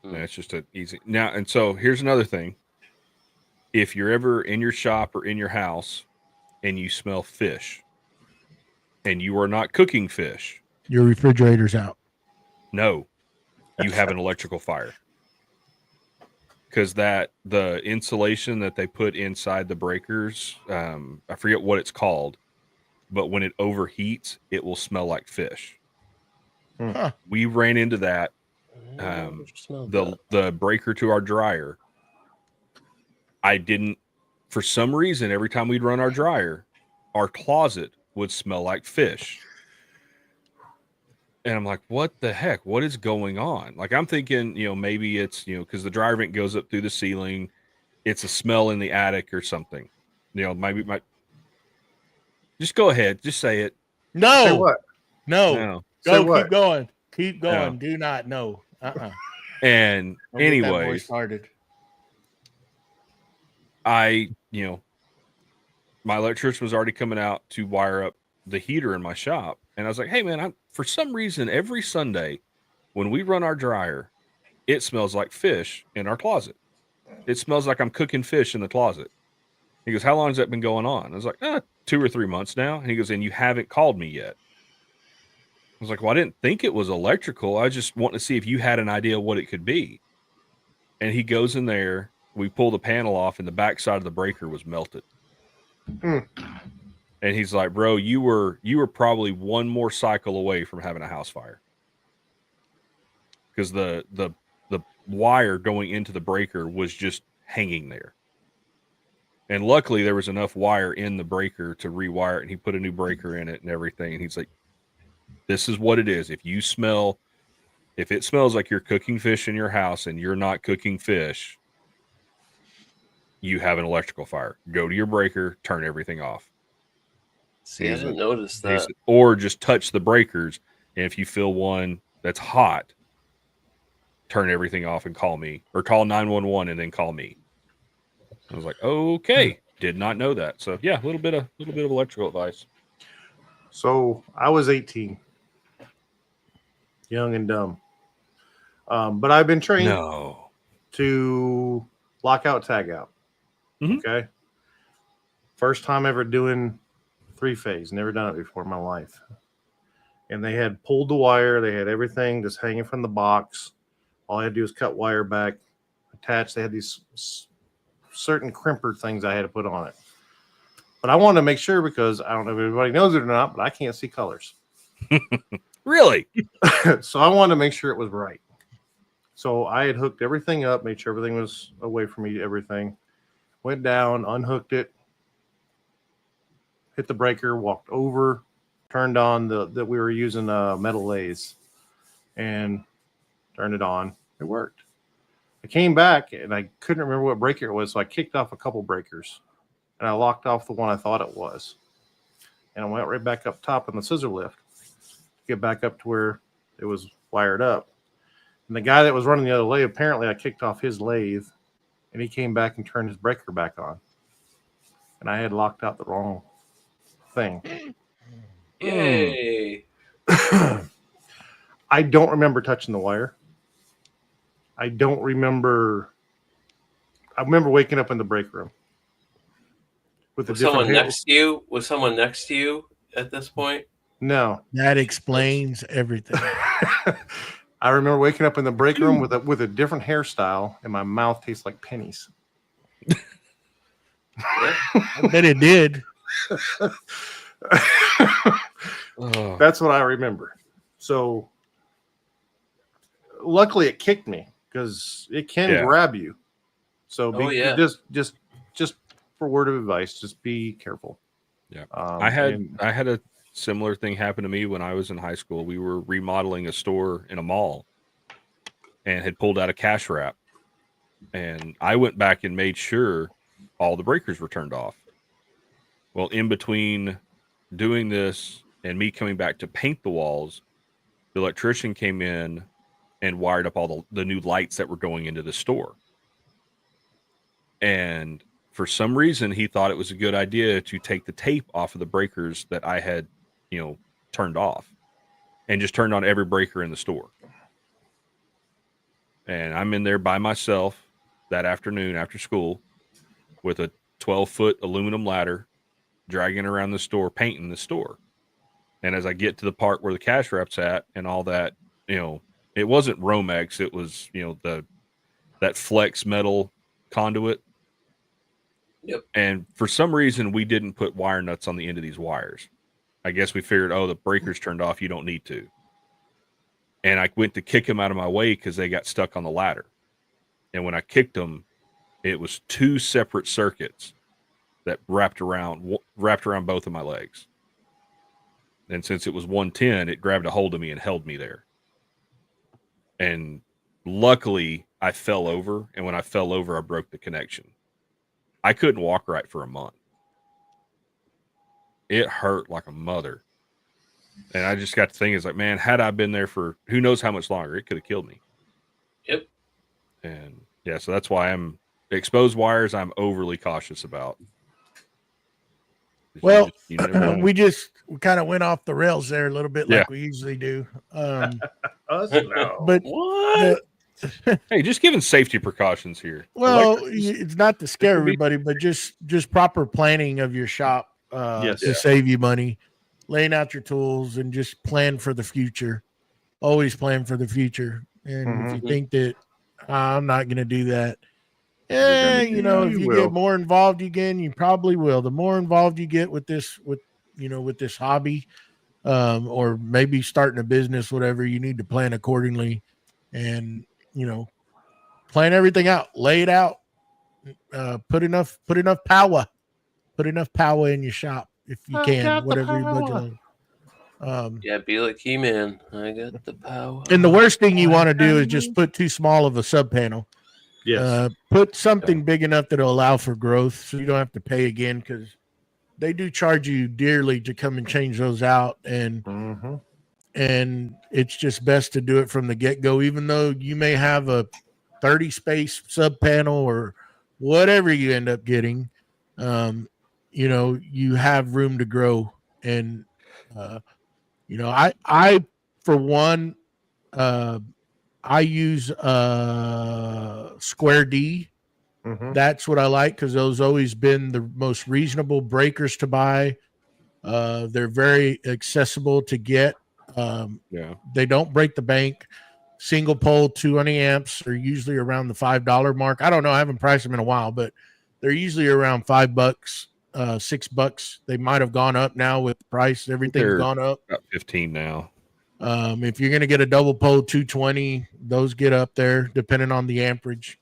That's just an easy. Now, and so here's another thing. If you're ever in your shop or in your house and you smell fish and you are not cooking fish, your refrigerator's out. No, you have an electrical fire. Because the insulation that they put inside the breakers, I forget what it's called, but when it overheats, it will smell like fish. We ran into that. The breaker to our dryer. For some reason, every time we'd run our dryer, our closet would smell like fish. And I'm like, what the heck? What is going on? Like, I'm thinking, maybe it's, because the dryer vent goes up through the ceiling. It's a smell in the attic or something. Maybe just go ahead. Just say it. No. Say what? No. Go, keep going. Keep going. No. Do not know. And anyway, started. My electrician was already coming out to wire up the heater in my shop. And I was like, hey, man, for some reason, every Sunday when we run our dryer, it smells like fish in our closet. It smells like I'm cooking fish in the closet. He goes, how long has that been going on? I was like, 2 or 3 months now. And he goes, and you haven't called me yet. I was like, well, I didn't think it was electrical. I just want to see if you had an idea what it could be. And he goes in there. We pull the panel off, and the backside of the breaker was melted. And he's like, bro, you were probably one more cycle away from having a house fire. Because the wire going into the breaker was just hanging there. And luckily there was enough wire in the breaker to rewire it, and he put a new breaker in it and everything. And he's like, this is what it is. If it smells like you're cooking fish in your house and you're not cooking fish, you have an electrical fire. Go to your breaker, turn everything off. See, I didn't notice that. Or just touch the breakers, and if you feel one that's hot, turn everything off and call me, or call 911 and then call me. I was like, okay, did not know that. So yeah, a little bit of electrical advice. So I was 18, young and dumb, but I've been trained to lock out, tag out. Mhm. Okay, first time ever doing 3-phase. Never done it before in my life. And they had pulled the wire. They had everything just hanging from the box. All I had to do was cut wire back, attach. They had these certain crimper things I had to put on it. But I wanted to make sure, because I don't know if everybody knows it or not, but I can't see colors. Really? So I wanted to make sure it was right. So I had hooked everything up, made sure everything was away from me, everything. Went down, unhooked it, hit the breaker, walked over, turned on that we were using metal lathes, and turned it on. It worked. I came back and I couldn't remember what breaker it was, so I kicked off a couple breakers, and I locked off the one I thought it was, and I went right back up top in the scissor lift to get back up to where it was wired up. And the guy that was running the other lathe, apparently I kicked off his lathe, and he came back and turned his breaker back on, and I had locked out the wrong thing. Yay! I don't remember touching the wire. I don't remember. I remember waking up in the break room with a different someone next to you. Was someone next to you at this point? No, That explains everything. I remember waking up in the break room with a different hairstyle, and my mouth tastes like pennies. I bet it did. That's what I remember. So luckily it kicked me, because it can grab you. So just for word of advice, just be careful. Yeah. I had a similar thing happen to me when I was in high school. We were remodeling a store in a mall and had pulled out a cash wrap, and I went back and made sure all the breakers were turned off. Well, in between doing this and me coming back to paint the walls, the electrician came in and wired up all the new lights that were going into the store. And for some reason, he thought it was a good idea to take the tape off of the breakers that I had, turned off, and just turned on every breaker in the store. And I'm in there by myself that afternoon after school with a 12-foot aluminum ladder, dragging around the store, painting the store. And as I get to the part where the cash wrap's at and all that, it wasn't Romex. It was, that flex metal conduit. Yep. And for some reason, we didn't put wire nuts on the end of these wires. I guess we figured, the breaker's turned off. You don't need to. And I went to kick them out of my way because they got stuck on the ladder. And when I kicked them, it was 2 separate circuits that wrapped around both of my legs. And since it was 110, it grabbed a hold of me and held me there. And luckily, I fell over. And when I fell over, I broke the connection. I couldn't walk right for a month. It hurt like a mother. And I just got to thinking, it's like, man, had I been there for who knows how much longer, it could have killed me. Yep. And yeah, so that's why exposed wires, I'm overly cautious about. Well, you never know. we kind of went off the rails there a little bit, like we usually do. But what? Hey, just giving safety precautions here. Well, it's not to scare everybody, but just proper planning of your shop to save you money, laying out your tools, and just plan for the future. Always plan for the future. And if you think that I'm not going to do that, if you get more involved again, you probably will. The more involved you get with this hobby, or maybe starting a business, whatever, you need to plan accordingly, and plan everything out, lay it out, put enough power in your shop if you can, whatever your budget is. Be like He-Man. I got the power. And the worst thing you want to do is just put too small of a sub panel. Yes. Put something big enough that'll allow for growth, so you don't have to pay again, because they do charge you dearly to come and change those out, and Mm-hmm. and it's just best to do it from the get-go, even though you may have a 30 space sub panel or whatever you end up getting. You have room to grow, and I for one, I use Square D. Mm-hmm. That's what I like, because those always been the most reasonable breakers to buy. They're very accessible to get. They don't break the bank. Single pole 220 amps are usually around the $5 mark. I don't know. I haven't priced them in a while, but they're usually around $5, $6. They might have gone up now with the price. Everything's gone up. About 15 now. If you're going to get a double pole 220, those get up there depending on the amperage.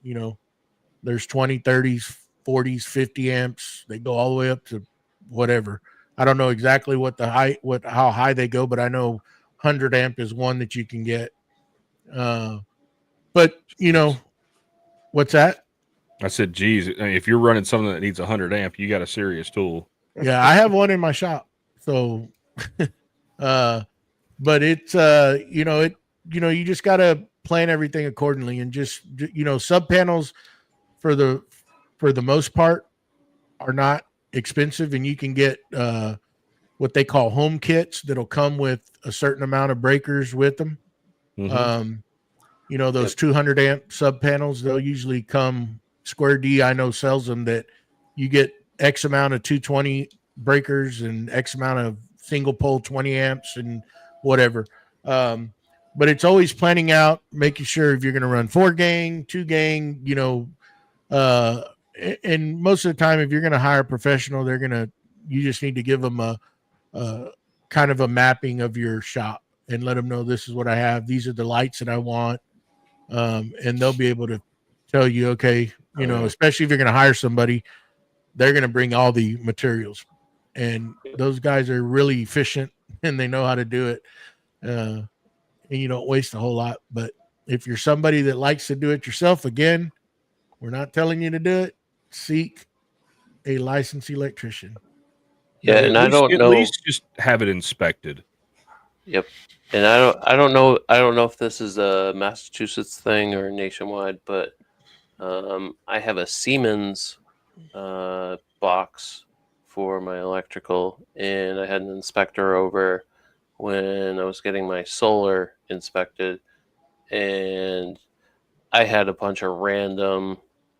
There's 20, 30s, 40s, 50 amps. They go all the way up to whatever. I don't know exactly how high they go, but I know 100 amp is one that you can get. But what's that? I said, geez, if you're running something that needs 100 amp, you got a serious tool. Yeah, I have one in my shop. So, but it's, you just got to plan everything accordingly, and just, sub panels for the most part are not expensive, and you can get, what they call home kits that'll come with a certain amount of breakers with them. Mm-hmm. Those 200 amp sub panels, they'll usually come. Square D, I know, sells them, that you get X amount of 220 breakers and X amount of single pole 20 amps and whatever. But it's always planning out, making sure if you're going to run 4-gang, 2-gang, and most of the time, if you're going to hire a professional, you just need to give them a kind of a mapping of your shop and let them know, this is what I have. These are the lights that I want. And they'll be able to tell you, okay, especially if you're going to hire somebody, they're going to bring all the materials, and those guys are really efficient and they know how to do it. And you don't waste a whole lot. But if you're somebody that likes to do it yourself, again, we're not telling you to do it. Seek a licensed electrician. Yeah, and I don't know. At least just have it inspected. Yep. And I don't know if this is a Massachusetts thing or nationwide, but I have a Siemens box for my electrical, and I had an inspector over when I was getting my solar inspected, and I had a bunch of random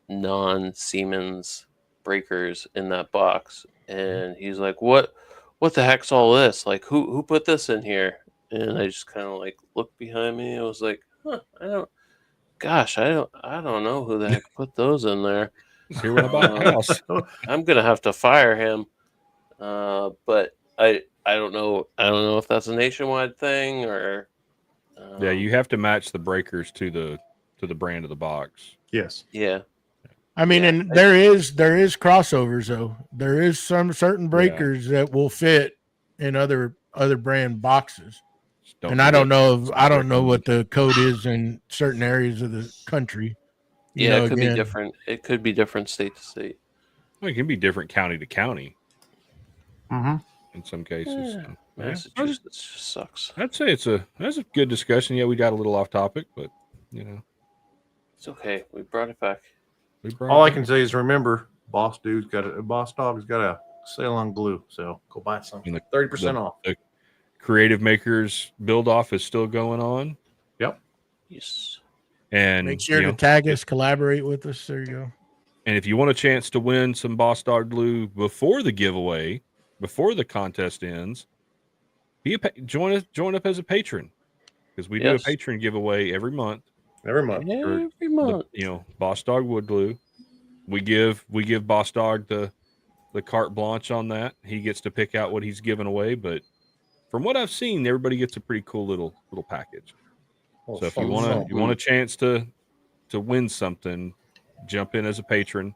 non-Siemens breakers in that box, and he's like, what the heck's all this? Like, who put this in here? And I just kind of like looked behind me. I was like, I don't know who the heck put those in there. Here when I bought a house. I'm gonna have to fire him. But I don't know. I don't know if that's a nationwide thing or. Yeah, you have to match the breakers to the brand of the box. Yes. Yeah. I mean, and there is crossovers though. There is some certain breakers that will fit in other brand boxes. And I don't know what the code is in certain areas of the country. It could be different. It could be different state to state. Well, it can be different county to county. Mm-hmm. In some cases. Yeah. Massachusetts just sucks. I'd say that's a good discussion. Yeah, we got a little off topic, but it's okay. We brought it back. All I can say is remember, Boss Dog's got a sale on glue, so go buy some. 30% off. The Creative Makers build off is still going on. Yep. Yes. And make sure to tag us, collaborate with us. There you go. And if you want a chance to win some Boss Dog glue before the giveaway, before the contest ends, join up as a patron, because we do a patron giveaway every month. Every month. Boss Dog wood glue. We give Boss Dog the carte blanche on that. He gets to pick out what he's giving away, but from what I've seen, everybody gets a pretty cool little package. So if you want a chance to win something, jump in as a patron.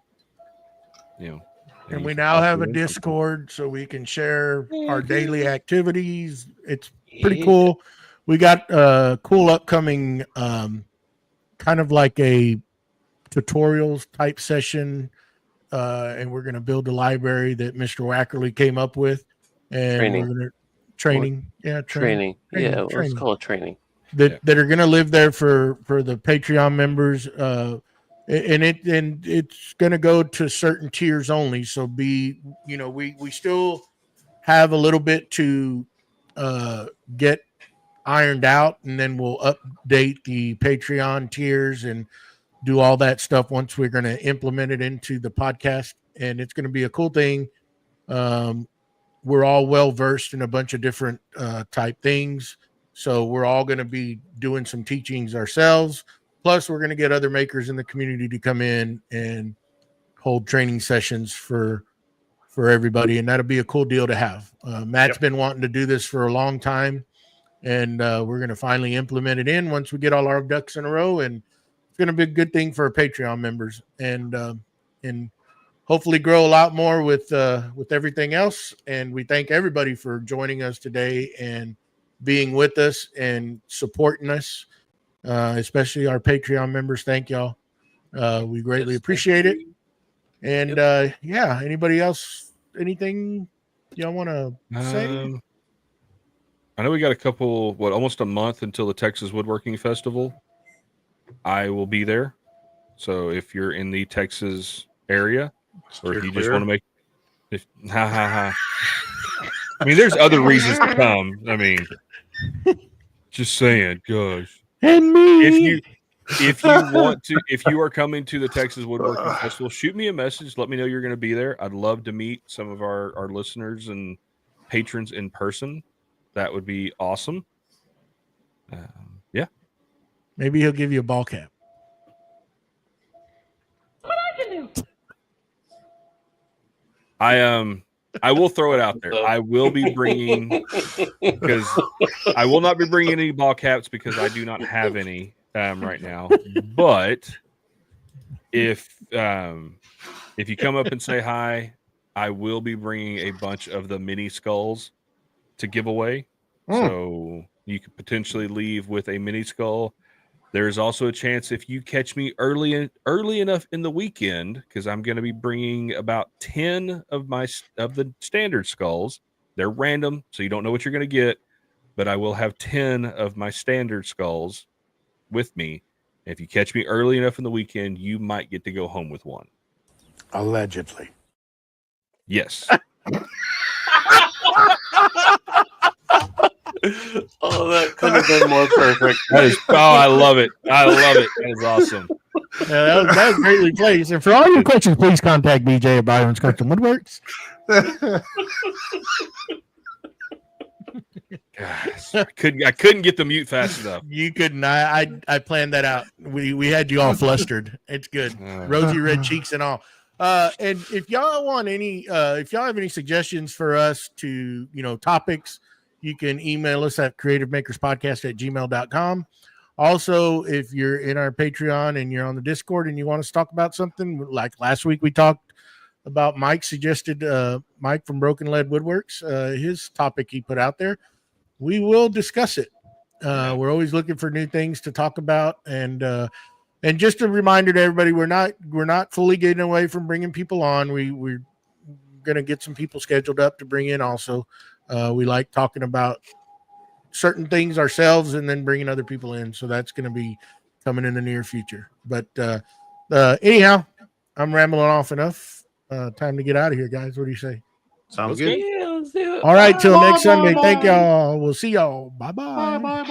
And we now have a Discord so we can share our daily activities. It's pretty cool. We got a cool upcoming kind of like a tutorials type session, and we're going to build a library that Mr. Wackerle came up with, and Training. we're going to training. Yeah, let's call it training. That are going to live there for the Patreon members, and it's going to go to certain tiers only. So we still have a little bit to get ironed out, and then we'll update the Patreon tiers and do all that stuff once we're going to implement it into the podcast. And it's going to be a cool thing. We're all well versed in a bunch of different type things. So we're all going to be doing some teachings ourselves. Plus, we're going to get other makers in the community to come in and hold training sessions for everybody. And that'll be a cool deal to have. Matt's been wanting to do this for a long time. And we're going to finally implement it in once we get all our ducks in a row. And it's going to be a good thing for our Patreon members. And hopefully grow a lot more with everything else. And we thank everybody for joining us today and being with us and supporting us, especially our Patreon members. Thank y'all. We greatly appreciate it. And anybody else, anything y'all want to say? I know we got almost a month until the Texas Woodworking Festival. I will be there. So if you're in the Texas area, or if you just want to I mean, there's other reasons to come. I mean, just saying, gosh. And me. If you are coming to the Texas Woodworking Festival, shoot me a message. Let me know you're going to be there. I'd love to meet some of our listeners and patrons in person. That would be awesome. Maybe he'll give you a ball cap. I will throw it out there. I will be bringing, because I will not be bringing any ball caps because I do not have any right now. But if you come up and say hi, I will be bringing a bunch of the mini skulls to give away. So you could potentially leave with a mini skull. There's also a chance if you catch me early enough in the weekend, because I'm going to be bringing about 10 of the standard skulls. They're random, so you don't know what you're going to get, but I will have 10 of my standard skulls with me. If you catch me early enough in the weekend, you might get to go home with one. Allegedly. Yes. Oh, that could have been more perfect. I love it. I love it. That is awesome. That was greatly placed. And for all your questions, please contact BJ at Byroms Custom Woodworks. Gosh, I couldn't get the mute fast enough. You couldn't. I planned that out. We had you all flustered. It's good. Rosy red cheeks and all. And if y'all want if y'all have any suggestions for us to, topics, you can email us at creativemakerspodcast@gmail.com. Also, if you're in our Patreon and you're on the Discord and you want us to talk about something, like last week we talked about Mike from Broken Lead Woodworks, his topic he put out there, we will discuss it. We're always looking for new things to talk about. And just a reminder to everybody, we're not fully getting away from bringing people on. We're going to get some people scheduled up to bring in also. We like talking about certain things ourselves and then bringing other people in. So that's going to be coming in the near future. But anyhow, I'm rambling off enough. Time to get out of here, guys. What do you say? Sounds good. Yeah, let's do it. All right. Till next Sunday. Thank y'all. We'll see y'all. Bye-bye. Bye.